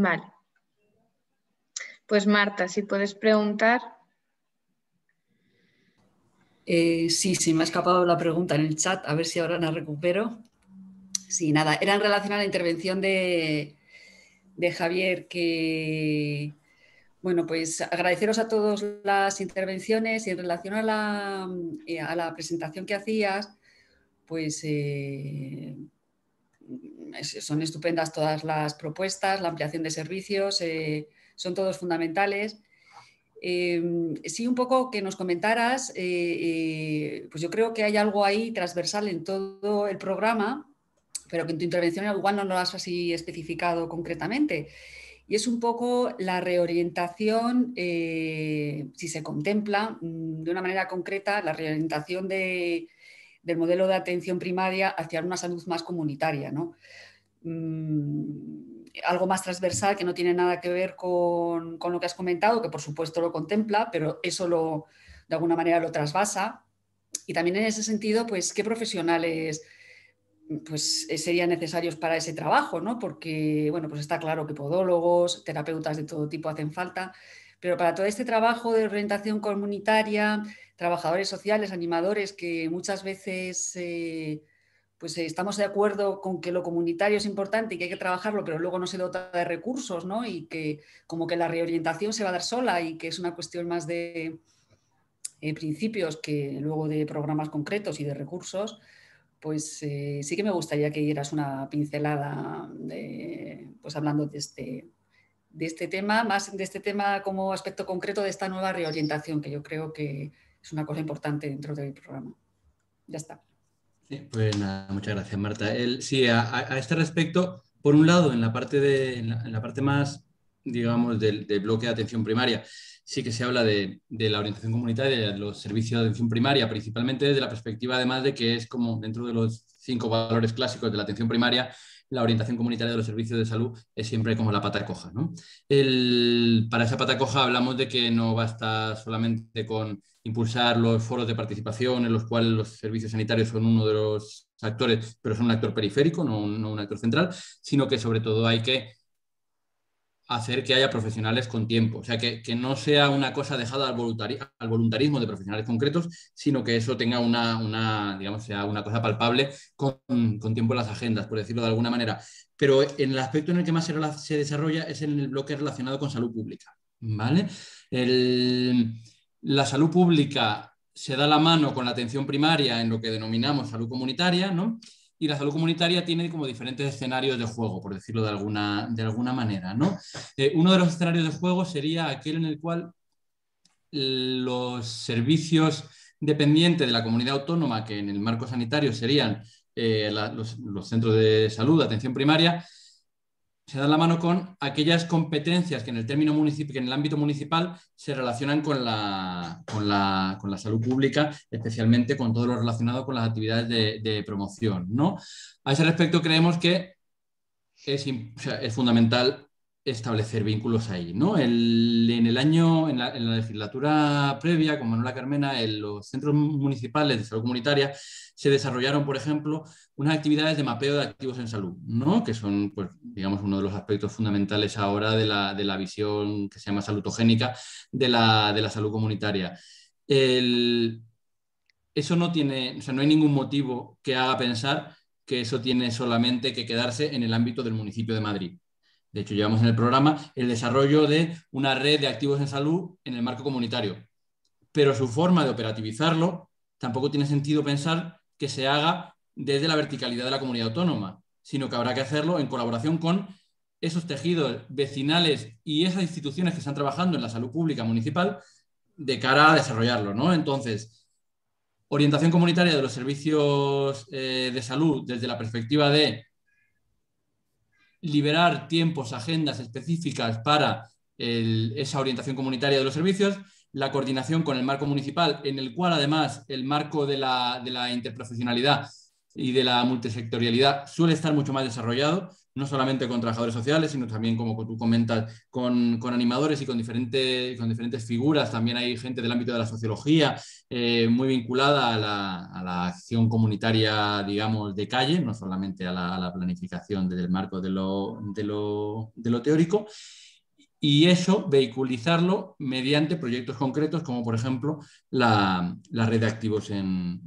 Vale. Pues Marta, si puedes preguntar. Sí, me ha escapado la pregunta en el chat, a ver si ahora la recupero. Sí, nada, era en relación a la intervención de Javier, que, bueno, pues agradeceros a todos las intervenciones y en relación a la presentación que hacías, pues son estupendas todas las propuestas, la ampliación de servicios, son todos fundamentales. Sí, un poco que nos comentaras, pues yo creo que hay algo ahí transversal en todo el programa, pero que en tu intervención igual no lo has así especificado concretamente. Y es un poco la reorientación, si se contempla de una manera concreta, la reorientación del modelo de atención primaria hacia una salud más comunitaria, ¿no? Algo más transversal que no tiene nada que ver con lo que has comentado, que por supuesto lo contempla, pero eso de alguna manera lo trasvasa. Y también en ese sentido, pues, ¿qué profesionales pues, serían necesarios para ese trabajo, ¿no? Porque, bueno, pues está claro que podólogos, terapeutas de todo tipo hacen falta, pero para todo este trabajo de orientación comunitaria, trabajadores sociales, animadores, que muchas veces pues estamos de acuerdo con que lo comunitario es importante y que hay que trabajarlo, pero luego no se dota de recursos, ¿no? Y que como que la reorientación se va a dar sola y que es una cuestión más de principios que luego de programas concretos y de recursos, pues sí que me gustaría que dieras una pincelada pues hablando de este tema, más de este tema como aspecto concreto de esta nueva reorientación, que yo creo que es una cosa importante dentro del programa. Ya está. Sí, pues nada, muchas gracias, Marta. Sí, a este respecto, por un lado, en la parte, en la parte más, digamos, del bloque de atención primaria, sí que se habla de la orientación comunitaria, de los servicios de atención primaria, principalmente desde la perspectiva, además, de que es como dentro de los 5 valores clásicos de la atención primaria, la orientación comunitaria de los servicios de salud es siempre como la pata coja, ¿no? Para esa pata coja hablamos de que no basta solamente con impulsar los foros de participación en los cuales los servicios sanitarios son uno de los actores, pero son un actor periférico, no un actor central, sino que sobre todo hay que hacer que haya profesionales con tiempo, o sea, que no sea una cosa dejada al voluntarismo de profesionales concretos, sino que eso tenga digamos, sea una cosa palpable con tiempo en las agendas, por decirlo de alguna manera. Pero en el aspecto en el que más se desarrolla es en el bloque relacionado con salud pública, ¿vale? La salud pública se da la mano con la atención primaria en lo que denominamos salud comunitaria, ¿no? Y la salud comunitaria tiene como diferentes escenarios de juego, por decirlo de alguna manera, ¿no? Uno de los escenarios de juego sería aquel en el cual los servicios dependientes de la comunidad autónoma, que en el marco sanitario serían los centros de salud, de atención primaria, se dan la mano con aquellas competencias que en el ámbito municipal se relacionan con la salud pública, especialmente con todo lo relacionado con las actividades de promoción, ¿no? A ese respecto creemos que es fundamental establecer vínculos ahí, ¿no? En la legislatura previa, con Manuela Carmena, en los centros municipales de salud comunitaria se desarrollaron, por ejemplo, unas actividades de mapeo de activos en salud, ¿no? Que son, pues, digamos, uno de los aspectos fundamentales ahora de la visión que se llama salutogénica de la salud comunitaria. Eso no tiene, o sea, no hay ningún motivo que haga pensar que eso tiene solamente que quedarse en el ámbito del municipio de Madrid. De hecho, llevamos en el programa el desarrollo de una red de activos en salud en el marco comunitario. Pero su forma de operativizarlo tampoco tiene sentido pensar que se haga desde la verticalidad de la comunidad autónoma, sino que habrá que hacerlo en colaboración con esos tejidos vecinales y esas instituciones que están trabajando en la salud pública municipal de cara a desarrollarlo, ¿no? Entonces, orientación comunitaria de los servicios de salud desde la perspectiva de liberar tiempos, agendas específicas para esa orientación comunitaria de los servicios, la coordinación con el marco municipal, en el cual además el marco de la interprofesionalidad y de la multisectorialidad suele estar mucho más desarrollado, no solamente con trabajadores sociales, sino también, como tú comentas, con animadores y con diferentes figuras. También hay gente del ámbito de la sociología muy vinculada a la acción comunitaria, digamos, de calle, no solamente a la planificación desde el marco de lo teórico. Y eso, vehiculizarlo mediante proyectos concretos, como por ejemplo la red de activos en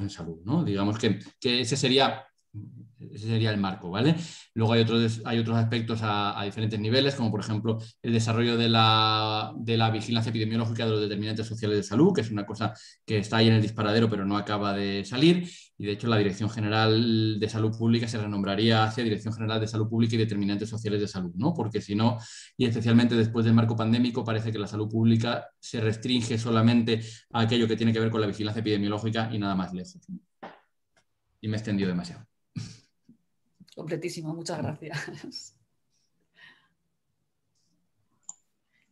salud, ¿no? Digamos que ese sería el marco, ¿vale? Luego hay otros aspectos a diferentes niveles, como por ejemplo el desarrollo de la vigilancia epidemiológica de los determinantes sociales de salud, que es una cosa que está ahí en el disparadero pero no acaba de salir, y de hecho la Dirección General de Salud Pública se renombraría hacia Dirección General de Salud Pública y Determinantes Sociales de Salud, ¿no? Porque si no, y especialmente después del marco pandémico, parece que la salud pública se restringe solamente a aquello que tiene que ver con la vigilancia epidemiológica y nada más lejos. Y me he extendido demasiado. Completísimo, muchas gracias.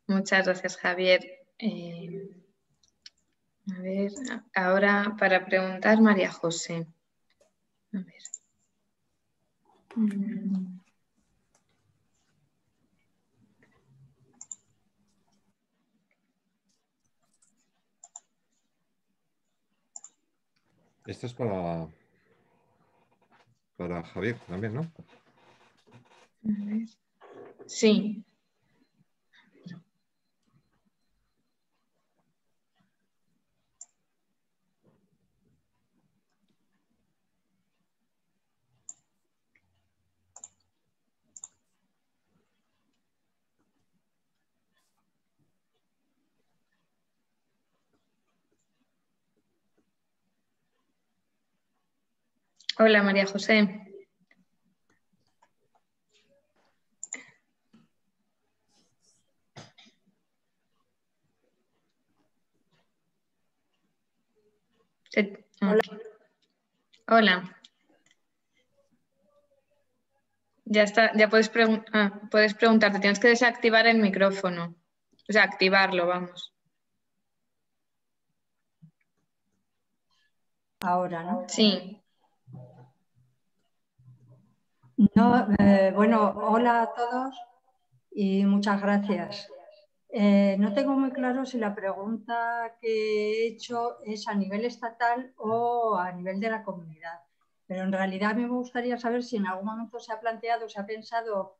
Muchas gracias, Javier. A ver, ahora para preguntar, María José. A ver. Esto es para Javier también, ¿no? A ver. Sí. Hola, María José. Hola. Hola. Ya está, ya puedes preguntarte, tienes que desactivar el micrófono, o sea, activarlo, vamos. Ahora, ¿no? Sí. No, bueno, hola a todos y muchas gracias. No tengo muy claro si la pregunta que he hecho es a nivel estatal o a nivel de la comunidad, pero en realidad a mí me gustaría saber si en algún momento se ha planteado, se ha pensado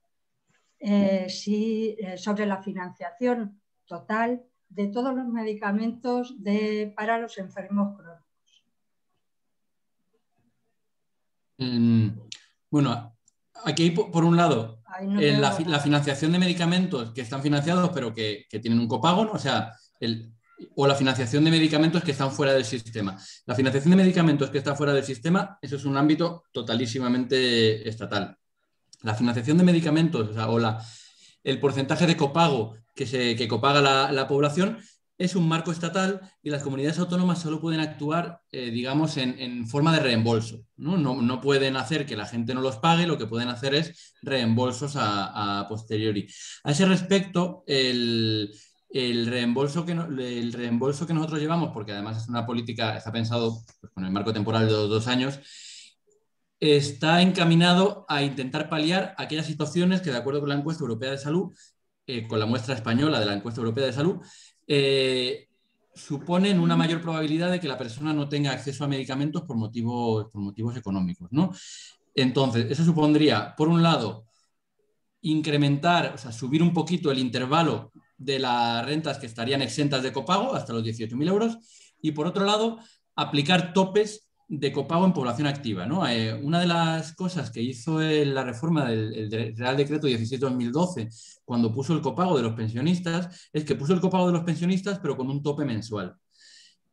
sobre la financiación total de todos los medicamentos para los enfermos crónicos. Bueno, aquí hay, por un lado, No la financiación de medicamentos que están financiados pero que tienen un copago, ¿no? O sea, o la financiación de medicamentos que están fuera del sistema. La financiación de medicamentos que está fuera del sistema, eso es un ámbito totalísimamente estatal. La financiación de medicamentos, o sea, el porcentaje de copago que copaga la población, es un marco estatal y las comunidades autónomas solo pueden actuar, digamos, en forma de reembolso, ¿no? No pueden hacer que la gente no los pague, lo que pueden hacer es reembolsos a posteriori. A ese respecto, el reembolso que nosotros llevamos, porque además es una política, está pensado pues, con el marco temporal de 2 años, está encaminado a intentar paliar aquellas situaciones que, de acuerdo con la encuesta europea de salud, con la muestra española de la encuesta europea de salud, suponen una mayor probabilidad de que la persona no tenga acceso a medicamentos por motivos económicos, ¿no? Entonces, eso supondría, por un lado, incrementar, o sea, subir un poquito el intervalo de las rentas que estarían exentas de copago hasta los 18.000 euros y, por otro lado, aplicar topes de copago en población activa, ¿no? Una de las cosas que hizo la reforma del Real Decreto 16/2012 cuando puso el copago de los pensionistas es que puso el copago de los pensionistas pero con un tope mensual.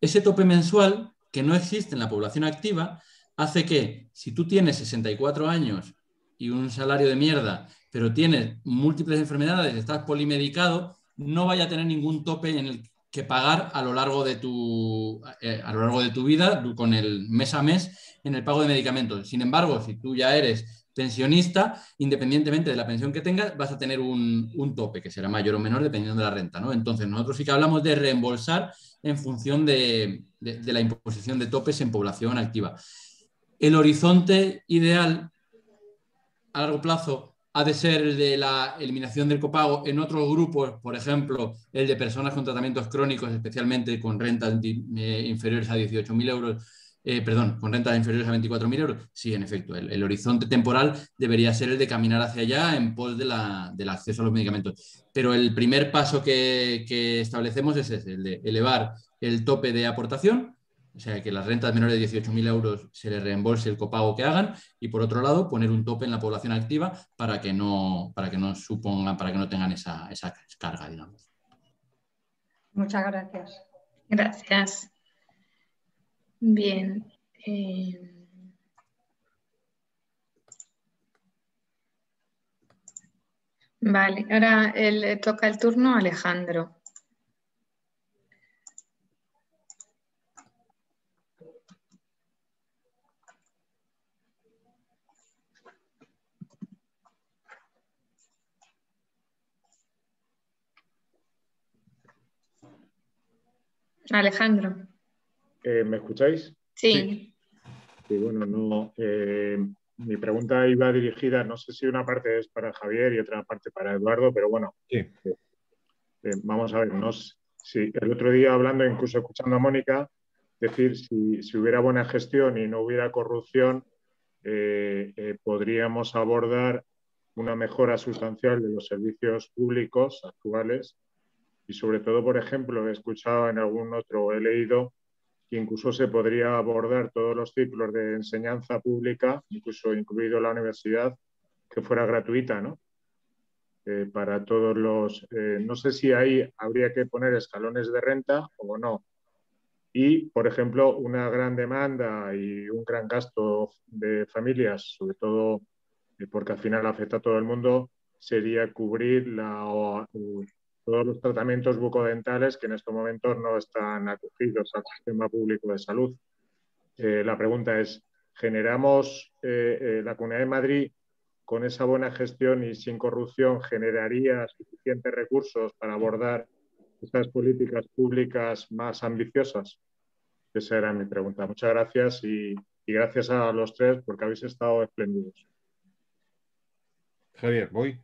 Ese tope mensual, que no existe en la población activa, hace que si tú tienes 64 años y un salario de mierda, pero tienes múltiples enfermedades, estás polimedicado, no vaya a tener ningún tope en el que pagar a lo largo de tu vida con el mes a mes en el pago de medicamentos. Sin embargo, si tú ya eres pensionista, independientemente de la pensión que tengas, vas a tener un tope que será mayor o menor dependiendo de la renta, ¿no? Entonces, nosotros sí que hablamos de reembolsar en función de la imposición de topes en población activa. El horizonte ideal a largo plazo ha de ser el de la eliminación del copago en otros grupos, por ejemplo, el de personas con tratamientos crónicos, especialmente con rentas inferiores a 18.000 euros, con rentas inferiores a 24.000 euros. Sí, en efecto, el horizonte temporal debería ser el de caminar hacia allá en pos del acceso a los medicamentos. Pero el primer paso que establecemos es ese, el de elevar el tope de aportación, o sea, que las rentas menores de 18.000 euros se les reembolse el copago que hagan, y por otro lado poner un tope en la población activa para que no tengan esa carga, digamos. Muchas gracias. Gracias. Bien. Vale, ahora le toca el turno a Alejandro. Alejandro. ¿Me escucháis? Sí. Sí, bueno, no. Mi pregunta iba dirigida, no sé si una parte es para Javier y otra parte para Eduardo, pero bueno, sí. Vamos a ver. Si el otro día hablando, incluso escuchando a Mónica, decir si hubiera buena gestión y no hubiera corrupción, podríamos abordar una mejora sustancial de los servicios públicos actuales y sobre todo, por ejemplo, he escuchado en algún otro, he leído que incluso se podría abordar todos los ciclos de enseñanza pública, incluso incluido la universidad, que fuera gratuita, ¿no? Para todos los... no sé si ahí habría que poner escalones de renta o no. Y, por ejemplo, una gran demanda y un gran gasto de familias, sobre todo porque al final afecta a todo el mundo, sería cubrir todos los tratamientos bucodentales que en estos momentos no están acogidos al sistema público de salud. La pregunta es, ¿generamos la Comunidad de Madrid con esa buena gestión y sin corrupción generaría suficientes recursos para abordar estas políticas públicas más ambiciosas? Esa era mi pregunta. Muchas gracias y gracias a los tres porque habéis estado espléndidos. Javier, ¿voy?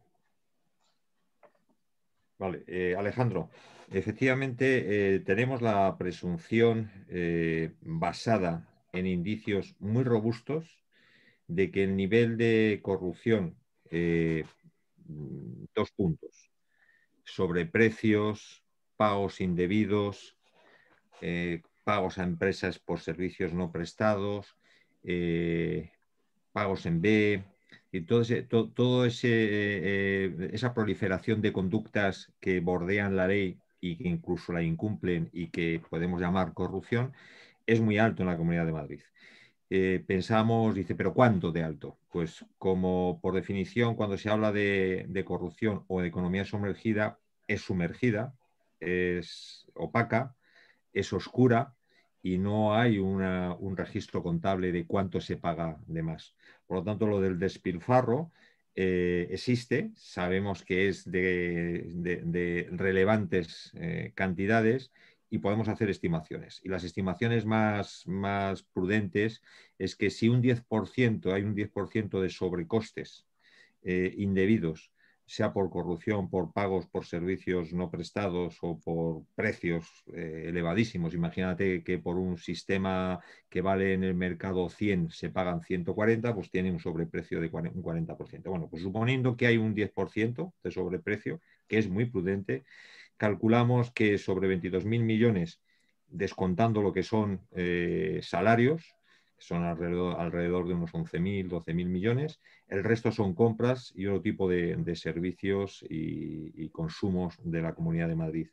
Vale, Alejandro, efectivamente tenemos la presunción basada en indicios muy robustos de que el nivel de corrupción, 2 puntos, sobreprecios, pagos indebidos, pagos a empresas por servicios no prestados, pagos en B, y todo esa proliferación de conductas que bordean la ley y que incluso la incumplen y que podemos llamar corrupción, es muy alto en la Comunidad de Madrid. Pensamos, dice, ¿pero cuánto de alto? Pues como por definición cuando se habla de corrupción o de economía sumergida, es sumergida, es opaca, es oscura y no hay un registro contable de cuánto se paga de más. Por lo tanto, lo del despilfarro existe, sabemos que es de relevantes cantidades y podemos hacer estimaciones. Y las estimaciones más prudentes es que si hay un 10% de sobrecostes indebidos, sea por corrupción, por pagos por servicios no prestados o por precios elevadísimos. Imagínate que por un sistema que vale en el mercado 100 se pagan 140, pues tiene un sobreprecio de un 40%. Bueno, pues suponiendo que hay un 10% de sobreprecio, que es muy prudente, calculamos que sobre 22.000 millones, descontando lo que son salarios, que son alrededor de unos 11.000, 12.000 millones, el resto son compras y otro tipo de servicios y consumos de la Comunidad de Madrid.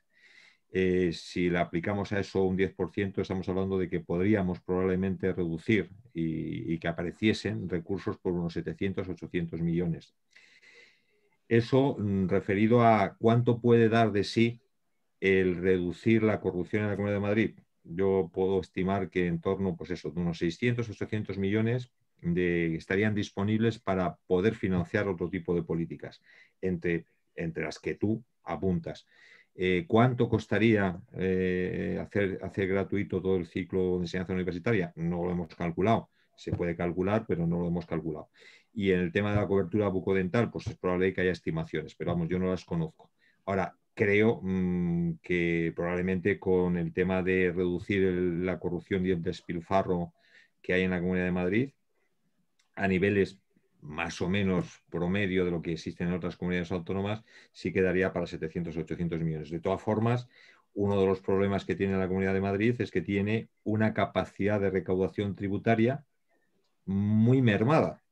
Si le aplicamos a eso un 10%, estamos hablando de que podríamos probablemente reducir y que apareciesen recursos por unos 700, 800 millones. Eso referido a cuánto puede dar de sí el reducir la corrupción en la Comunidad de Madrid. Yo puedo estimar que en torno, pues eso, de unos 600, 800 millones estarían disponibles para poder financiar otro tipo de políticas, entre las que tú apuntas. ¿Cuánto costaría hacer gratuito todo el ciclo de enseñanza universitaria? No lo hemos calculado. Se puede calcular, pero no lo hemos calculado. Y en el tema de la cobertura bucodental, pues es probable que haya estimaciones, pero vamos, yo no las conozco. Ahora, creo que probablemente con el tema de reducir la corrupción y el despilfarro que hay en la Comunidad de Madrid, a niveles más o menos promedio de lo que existen en otras comunidades autónomas, sí quedaría para 700 o 800 millones. De todas formas, uno de los problemas que tiene la Comunidad de Madrid es que tiene una capacidad de recaudación tributaria muy mermada.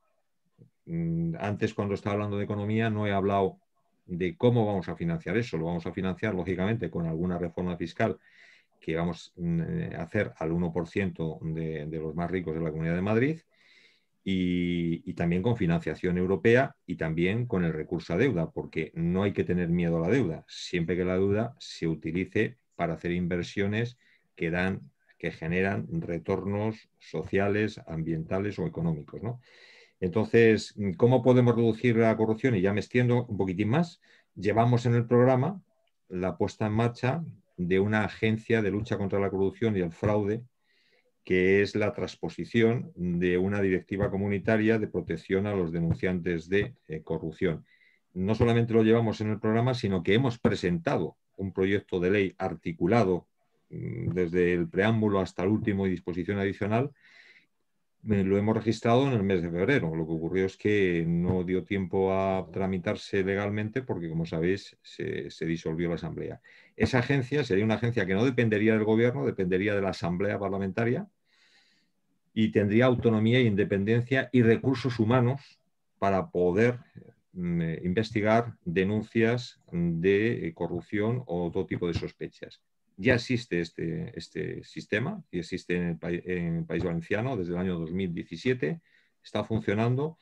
Antes, cuando estaba hablando de economía, no he hablado de cómo vamos a financiar eso. Lo vamos a financiar, lógicamente, con alguna reforma fiscal que vamos a hacer al 1% de los más ricos de la Comunidad de Madrid, y también con financiación europea y también con el recurso a deuda, porque no hay que tener miedo a la deuda, siempre que la deuda se utilice para hacer inversiones que generan retornos sociales, ambientales o económicos, ¿no? Entonces, ¿cómo podemos reducir la corrupción? Y ya me extiendo un poquitín más. Llevamos en el programa la puesta en marcha de una agencia de lucha contra la corrupción y el fraude, que es la transposición de una directiva comunitaria de protección a los denunciantes de corrupción. No solamente lo llevamos en el programa, sino que hemos presentado un proyecto de ley articulado desde el preámbulo hasta el último y disposición adicional. Lo hemos registrado en el mes de febrero. Lo que ocurrió es que no dio tiempo a tramitarse legalmente porque, como sabéis, se disolvió la Asamblea. Esa agencia sería una agencia que no dependería del Gobierno, dependería de la Asamblea Parlamentaria y tendría autonomía e independencia y recursos humanos para poder investigar denuncias de corrupción o otro tipo de sospechas. Ya existe este sistema y existe en el País Valenciano desde el año 2017, está funcionando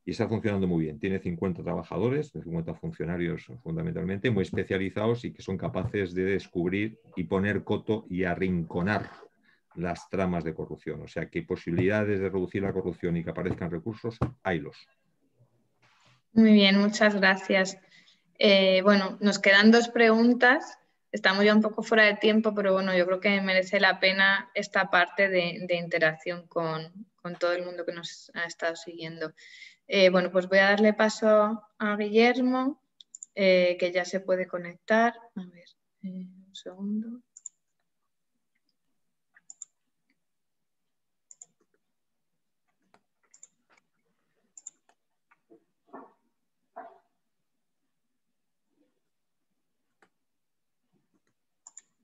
y está funcionando muy bien. Tiene 50 trabajadores, 50 funcionarios fundamentalmente, muy especializados y que son capaces de descubrir y poner coto y arrinconar las tramas de corrupción. O sea, que posibilidades de reducir la corrupción y que aparezcan recursos, haylos. Muy bien, muchas gracias. Bueno, nos quedan 2 preguntas. Estamos ya un poco fuera de tiempo, pero bueno, yo creo que merece la pena esta parte de interacción con todo el mundo que nos ha estado siguiendo. Bueno, pues voy a darle paso a Guillermo, que ya se puede conectar. A ver, un segundo.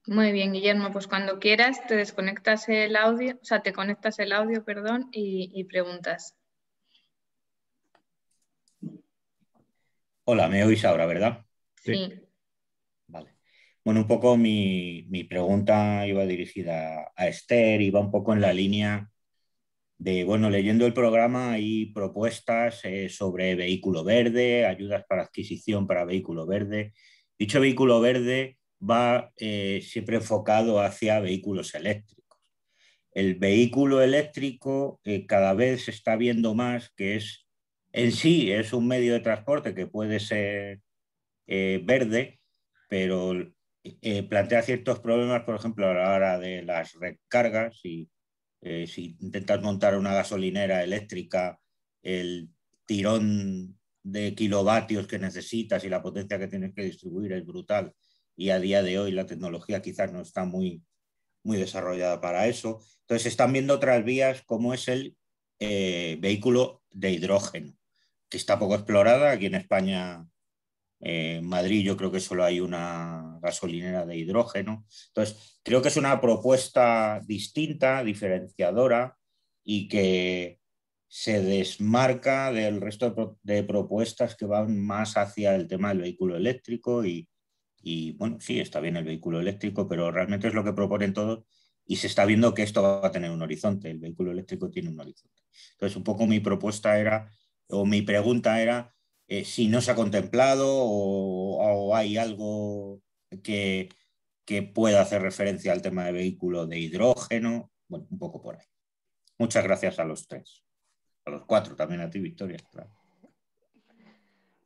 Muy bien, Guillermo, pues cuando quieras te desconectas el audio, o sea, te conectas el audio, perdón, y preguntas. Hola, me oís ahora, ¿verdad? Sí. Vale. Bueno, un poco mi pregunta iba dirigida a Esther, iba un poco en la línea de, bueno, leyendo el programa hay propuestas sobre vehículo verde, ayudas para adquisición para vehículo verde. Dicho vehículo verde va siempre enfocado hacia vehículos eléctricos. El vehículo eléctrico cada vez se está viendo más que en sí es un medio de transporte que puede ser verde, pero plantea ciertos problemas, por ejemplo, a la hora de las recargas. Si intentas montar una gasolinera eléctrica, el tirón de kilovatios que necesitas y la potencia que tienes que distribuir es brutal. Y a día de hoy la tecnología quizás no está muy desarrollada para eso. Entonces, se están viendo otras vías como es el vehículo de hidrógeno, que está poco explorada. Aquí en España, en Madrid, yo creo que solo hay una gasolinera de hidrógeno. Entonces, creo que es una propuesta distinta, diferenciadora y que se desmarca del resto de propuestas que van más hacia el tema del vehículo eléctrico y bueno, sí, está bien el vehículo eléctrico, pero realmente es lo que proponen todos y se está viendo que esto va a tener un horizonte. El vehículo eléctrico tiene un horizonte. Entonces, un poco mi propuesta era, o mi pregunta era, si no se ha contemplado o hay algo que pueda hacer referencia al tema de vehículo de hidrógeno. Bueno, un poco por ahí. Muchas gracias a los 3. A los cuatro, también a ti, Victoria. Claro.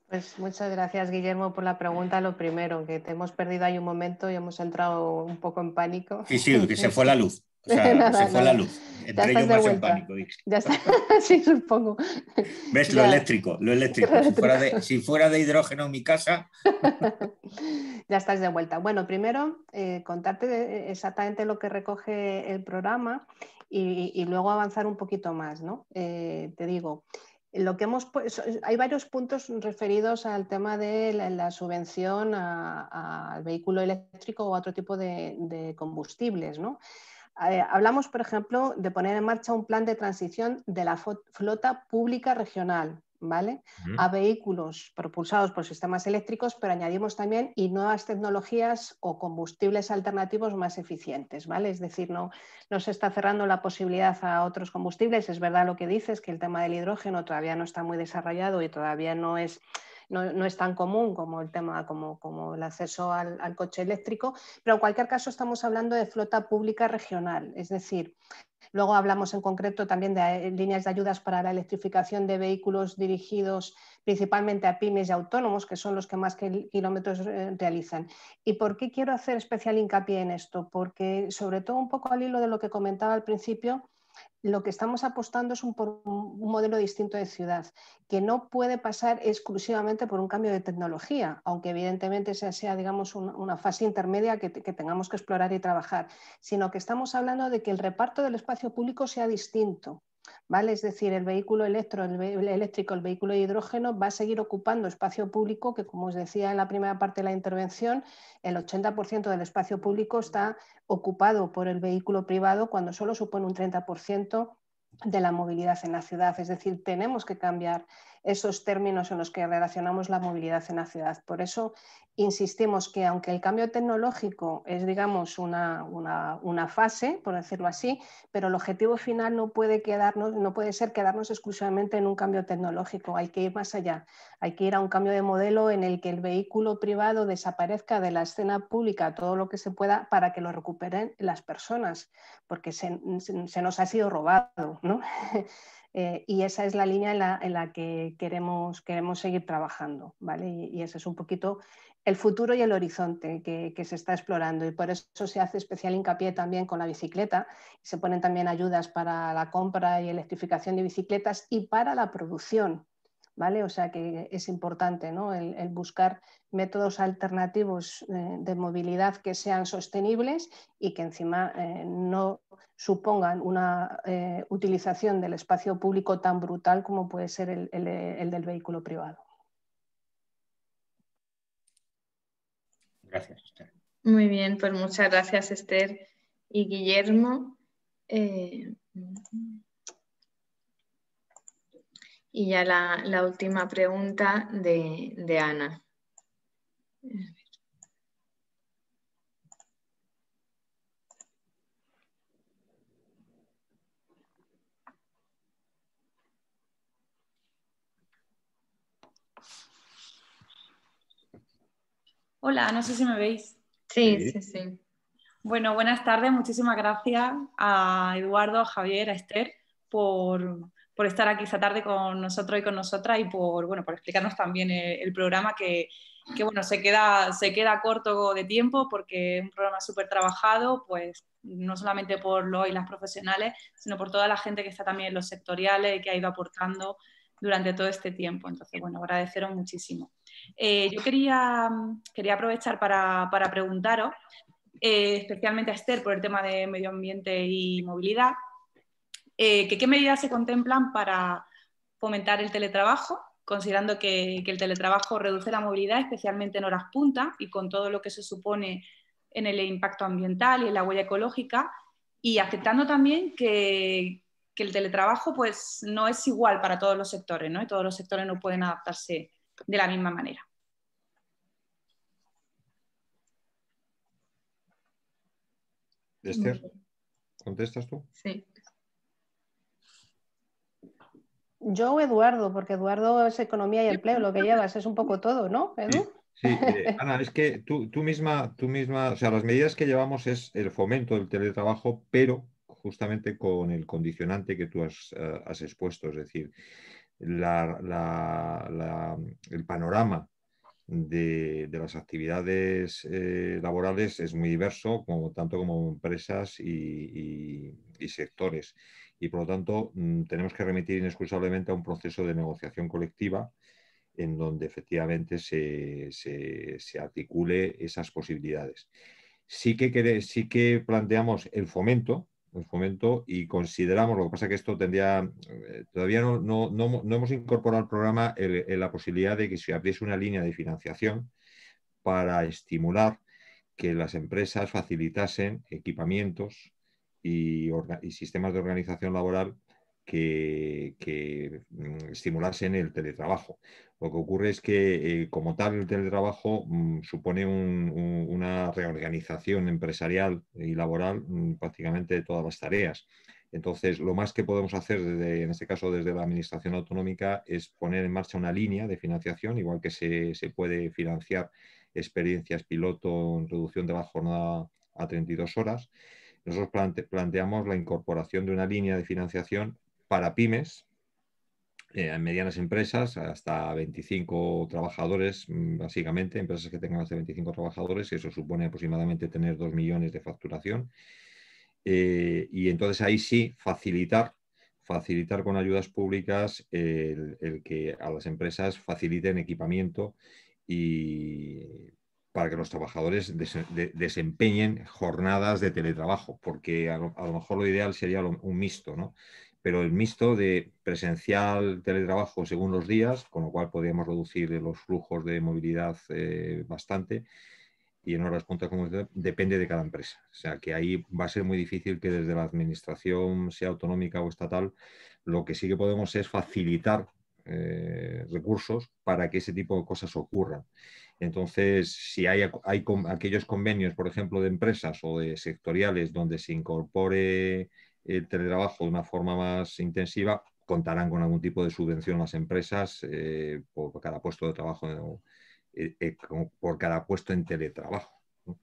Pues muchas gracias, Guillermo, por la pregunta. Lo primero, que te hemos perdido ahí un momento y hemos entrado un poco en pánico. Sí, que se fue la luz. O sea, nada, se fue la luz. Entré yo más en pánico. Ya está, sí, supongo. ¿Ves? Ya. Lo eléctrico. Si fuera de hidrógeno en mi casa... Ya estás de vuelta. Bueno, primero, contarte exactamente lo que recoge el programa y luego avanzar un poquito más, ¿no? Te digo... hay varios puntos referidos al tema de la subvención al vehículo eléctrico o a otro tipo de combustibles, ¿no? Hablamos, por ejemplo, de poner en marcha un plan de transición de la flota pública regional, ¿vale? A vehículos propulsados por sistemas eléctricos, pero añadimos también y nuevas tecnologías o combustibles alternativos más eficientes, ¿vale? Es decir, no se está cerrando la posibilidad a otros combustibles. Es verdad lo que dices, que el tema del hidrógeno todavía no está muy desarrollado y todavía no es tan común como el tema, como el acceso al coche eléctrico, pero en cualquier caso estamos hablando de flota pública regional, es decir, luego hablamos en concreto también de líneas de ayudas para la electrificación de vehículos dirigidos principalmente a pymes y autónomos, que son los que más kilómetros realizan. ¿Y por qué quiero hacer especial hincapié en esto? Porque sobre todo un poco al hilo de lo que comentaba al principio, lo que estamos apostando es por un modelo distinto de ciudad, que no puede pasar exclusivamente por un cambio de tecnología, aunque evidentemente esa sea, digamos, una fase intermedia que tengamos que explorar y trabajar, sino que estamos hablando de que el reparto del espacio público sea distinto. ¿Vale? Es decir, el vehículo eléctrico, el vehículo de hidrógeno va a seguir ocupando espacio público que, como os decía en la primera parte de la intervención, el 80% del espacio público está ocupado por el vehículo privado cuando solo supone un 30% de la movilidad en la ciudad. Es decir, tenemos que cambiar esos términos en los que relacionamos la movilidad en la ciudad. Por eso insistimos que aunque el cambio tecnológico es, digamos, una fase, por decirlo así, pero el objetivo final no puede ser quedarnos exclusivamente en un cambio tecnológico. Hay que ir más allá. Hay que ir a un cambio de modelo en el que el vehículo privado desaparezca de la escena pública todo lo que se pueda para que lo recuperen las personas, porque se nos ha sido robado, ¿no? Y esa es la línea en la que queremos seguir trabajando, ¿vale? Y ese es un poquito el futuro y el horizonte que se está explorando, y por eso se hace especial hincapié también con la bicicleta. Se ponen también ayudas para la compra y electrificación de bicicletas y para la producción, ¿vale? O sea que es importante, ¿no? el buscar métodos alternativos de movilidad que sean sostenibles y que encima no supongan una utilización del espacio público tan brutal como puede ser el del vehículo privado. Gracias, Esther. Muy bien, pues muchas gracias, Esther y Guillermo. Y ya la última pregunta de Ana. Hola, no sé si me veis. Sí. Bueno, buenas tardes. Muchísimas gracias a Eduardo, a Javier, a Esther por estar aquí esta tarde con nosotros y con nosotras y por explicarnos también el programa que bueno, se queda corto de tiempo porque es un programa súper trabajado, pues no solamente por los y las profesionales, sino por toda la gente que está también en los sectoriales y que ha ido aportando durante todo este tiempo. Entonces, bueno, agradeceros muchísimo. Yo quería aprovechar para preguntaros, especialmente a Esther por el tema de medio ambiente y movilidad, ¿qué medidas se contemplan para fomentar el teletrabajo, considerando que el teletrabajo reduce la movilidad, especialmente en horas punta y con todo lo que se supone en el impacto ambiental y en la huella ecológica, y aceptando también que el teletrabajo pues, no es igual para todos los sectores, ¿no? Y todos los sectores no pueden adaptarse de la misma manera? Esther, ¿contestas tú? Sí. Yo o Eduardo, porque Eduardo es economía y empleo, lo que llevas es un poco todo, ¿no, Edu? Sí, Ana, es que tú misma, o sea, las medidas que llevamos es el fomento del teletrabajo, pero justamente con el condicionante que tú has expuesto, es decir, el panorama de las actividades laborales es muy diverso, tanto como empresas y sectores. Y por lo tanto tenemos que remitir inexcusablemente a un proceso de negociación colectiva en donde efectivamente se articule esas posibilidades. Sí que planteamos el fomento y consideramos, lo que pasa que esto tendría, todavía no hemos incorporado al programa la posibilidad de que se abriese una línea de financiación para estimular que las empresas facilitasen equipamientos y sistemas de organización laboral que estimulasen el teletrabajo. Lo que ocurre es que, como tal, el teletrabajo supone una reorganización empresarial y laboral prácticamente de todas las tareas. Entonces, lo más que podemos hacer, en este caso desde la Administración Autonómica, es poner en marcha una línea de financiación, igual que se puede financiar experiencias piloto en reducción de la jornada a 32 horas. Nosotros planteamos la incorporación de una línea de financiación para pymes, en medianas empresas, hasta 25 trabajadores, básicamente, empresas que tengan hasta 25 trabajadores, y eso supone aproximadamente tener 2 millones de facturación. Y entonces ahí sí facilitar con ayudas públicas el que a las empresas faciliten equipamiento y para que los trabajadores desempeñen jornadas de teletrabajo, porque a lo mejor lo ideal sería un mixto, ¿no? Pero el mixto de presencial, teletrabajo según los días, con lo cual podríamos reducir los flujos de movilidad bastante, y en horas punta, como depende de cada empresa. O sea, que ahí va a ser muy difícil que desde la administración, sea autonómica o estatal, lo que sí que podemos es facilitar recursos para que ese tipo de cosas ocurran. Entonces, si hay aquellos convenios, por ejemplo, de empresas o de sectoriales donde se incorpore el teletrabajo de una forma más intensiva, contarán con algún tipo de subvención las empresas por cada puesto de trabajo, por cada puesto en teletrabajo, ¿no?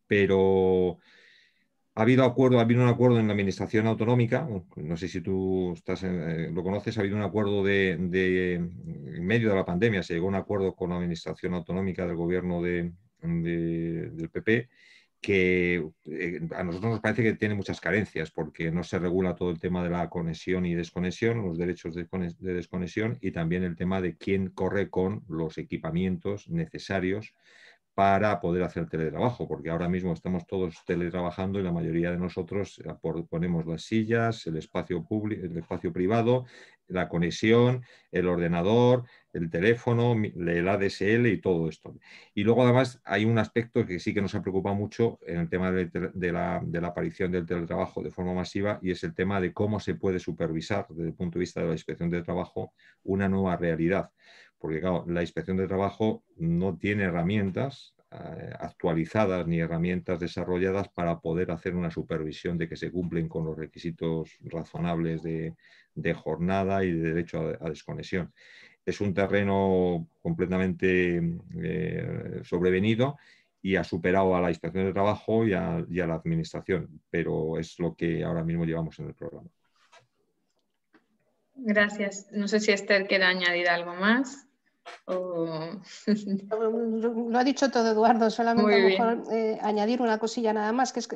Pero ha habido un acuerdo en la Administración Autonómica, no sé si tú lo conoces, ha habido un acuerdo en medio de la pandemia, se llegó a un acuerdo con la Administración Autonómica del Gobierno del PP, que a nosotros nos parece que tiene muchas carencias, porque no se regula todo el tema de la conexión y desconexión, los derechos de desconexión, y también el tema de quién corre con los equipamientos necesarios para poder hacer teletrabajo, porque ahora mismo estamos todos teletrabajando y la mayoría de nosotros ponemos las sillas, el espacio público, el espacio privado, la conexión, el ordenador, el teléfono, el ADSL y todo esto. Y luego además hay un aspecto que sí que nos ha preocupado mucho en el tema de la aparición del teletrabajo de forma masiva, y es el tema de cómo se puede supervisar desde el punto de vista de la Inspección de Trabajo una nueva realidad. Porque claro, la Inspección de Trabajo no tiene herramientas actualizadas ni herramientas desarrolladas para poder hacer una supervisión de que se cumplen con los requisitos razonables de jornada y de derecho a desconexión. Es un terreno completamente sobrevenido y ha superado a la Inspección de Trabajo y a la Administración, pero es lo que ahora mismo llevamos en el programa. Gracias. No sé si Esther quiere añadir algo más. Lo ha dicho todo Eduardo, solamente a lo mejor añadir una cosilla nada más, que es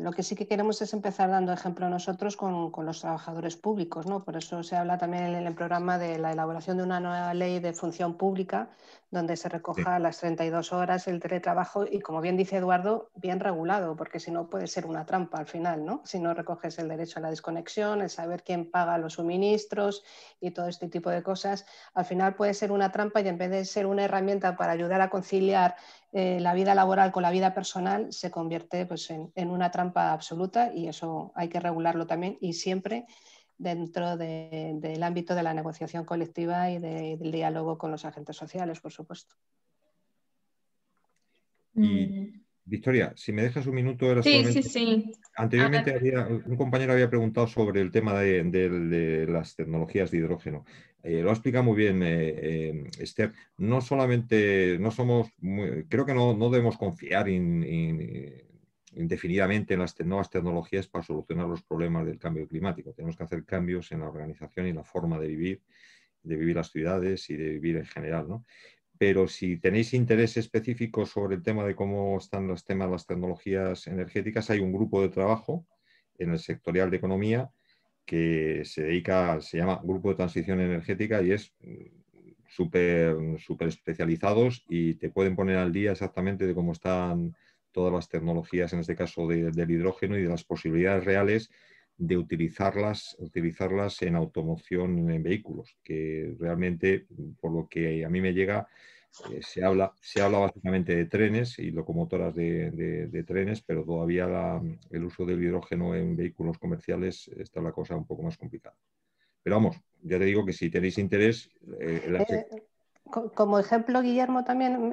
lo que sí que queremos es empezar dando ejemplo nosotros con los trabajadores públicos, ¿no? Por eso se habla también en el programa de la elaboración de una nueva ley de función pública, donde se recoja las 32 horas, el teletrabajo, y como bien dice Eduardo, bien regulado, porque si no puede ser una trampa al final, ¿no? Si no recoges el derecho a la desconexión, el saber quién paga los suministros y todo este tipo de cosas, al final puede ser una trampa, y en vez de ser una herramienta para ayudar a conciliar la vida laboral con la vida personal, se convierte pues, en una trampa absoluta, y eso hay que regularlo también, y siempre dentro del ámbito de la negociación colectiva y del diálogo con los agentes sociales, por supuesto. Y Victoria, si me dejas un minuto, era solamente... Sí. Anteriormente un compañero había preguntado sobre el tema de las tecnologías de hidrógeno. Lo ha explicado muy bien Esther. No solamente, creo que no debemos confiar indefinidamente en las nuevas tecnologías para solucionar los problemas del cambio climático. Tenemos que hacer cambios en la organización y en la forma de vivir las ciudades y de vivir en general, ¿no? Pero si tenéis interés específico sobre el tema de cómo están los temas de las tecnologías energéticas, hay un grupo de trabajo en el sectorial de economía que se llama Grupo de Transición Energética y es súper especializados y te pueden poner al día exactamente de cómo están todas las tecnologías, en este caso del hidrógeno, y de las posibilidades reales de utilizarlas en automoción en vehículos, que realmente, por lo que a mí me llega, se habla básicamente de trenes y locomotoras de trenes, pero todavía el uso del hidrógeno en vehículos comerciales está la cosa un poco más complicada. Pero vamos, ya te digo que si tenéis interés... Como ejemplo, Guillermo, también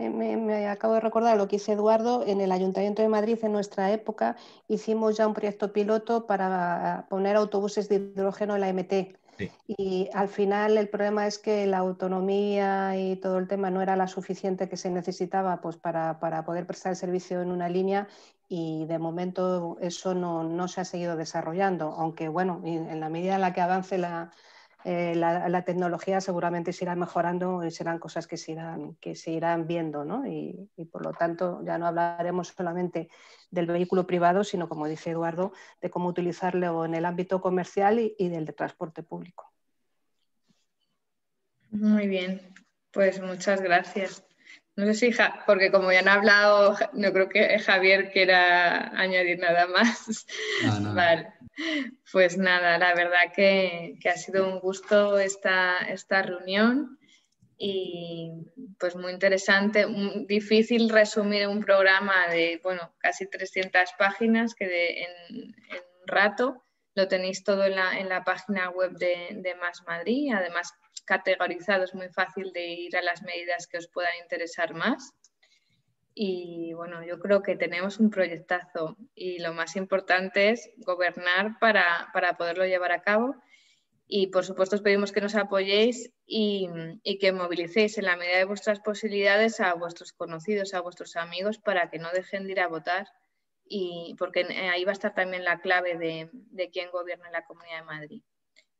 me acabo de recordar lo que hizo Eduardo en el Ayuntamiento de Madrid. En nuestra época hicimos ya un proyecto piloto para poner autobuses de hidrógeno en la MT. Sí. Y al final el problema es que la autonomía y todo el tema no era la suficiente que se necesitaba pues, para poder prestar el servicio en una línea, y de momento eso no se ha seguido desarrollando, aunque bueno, en la medida en la que avance la tecnología seguramente se irá mejorando y serán cosas que se irán viendo, ¿no? Y por lo tanto ya no hablaremos solamente del vehículo privado, sino, como dice Eduardo, de cómo utilizarlo en el ámbito comercial y del de transporte público. Muy bien, pues muchas gracias. No sé si, porque como ya no ha hablado, no creo que Javier quiera añadir nada más. No. Vale. Pues nada, la verdad que ha sido un gusto esta reunión y pues muy interesante. Difícil resumir un programa de, bueno, casi 300 páginas que en un rato. Lo tenéis todo en la página web de Más Madrid, además categorizado, es muy fácil de ir a las medidas que os puedan interesar más. Y bueno, yo creo que tenemos un proyectazo y lo más importante es gobernar para poderlo llevar a cabo. Y por supuesto os pedimos que nos apoyéis y que movilicéis en la medida de vuestras posibilidades a vuestros conocidos, a vuestros amigos, para que no dejen de ir a votar, y porque ahí va a estar también la clave de quién gobierna en la Comunidad de Madrid.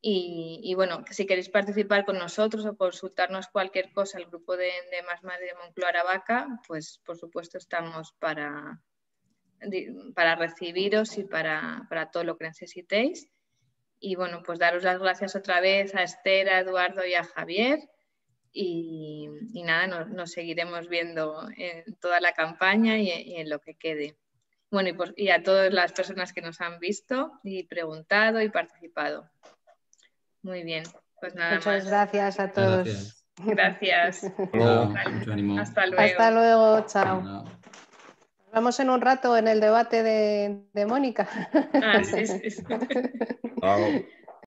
Y bueno, que si queréis participar con nosotros o consultarnos cualquier cosa, el grupo de Más Madrid de Moncloa Aravaca, pues por supuesto estamos para recibiros y para todo lo que necesitéis. Y bueno, pues daros las gracias otra vez a Esther, a Eduardo y a Javier. Y nada, nos seguiremos viendo en toda la campaña y en lo que quede. Bueno, y a todas las personas que nos han visto y preguntado y participado. Muy bien, pues nada más. Muchas gracias a todos. Gracias. Mucho ánimo. Hasta luego. Hasta luego, chao. Nos vemos en un rato en el debate de Mónica. Ah, sí. Chao.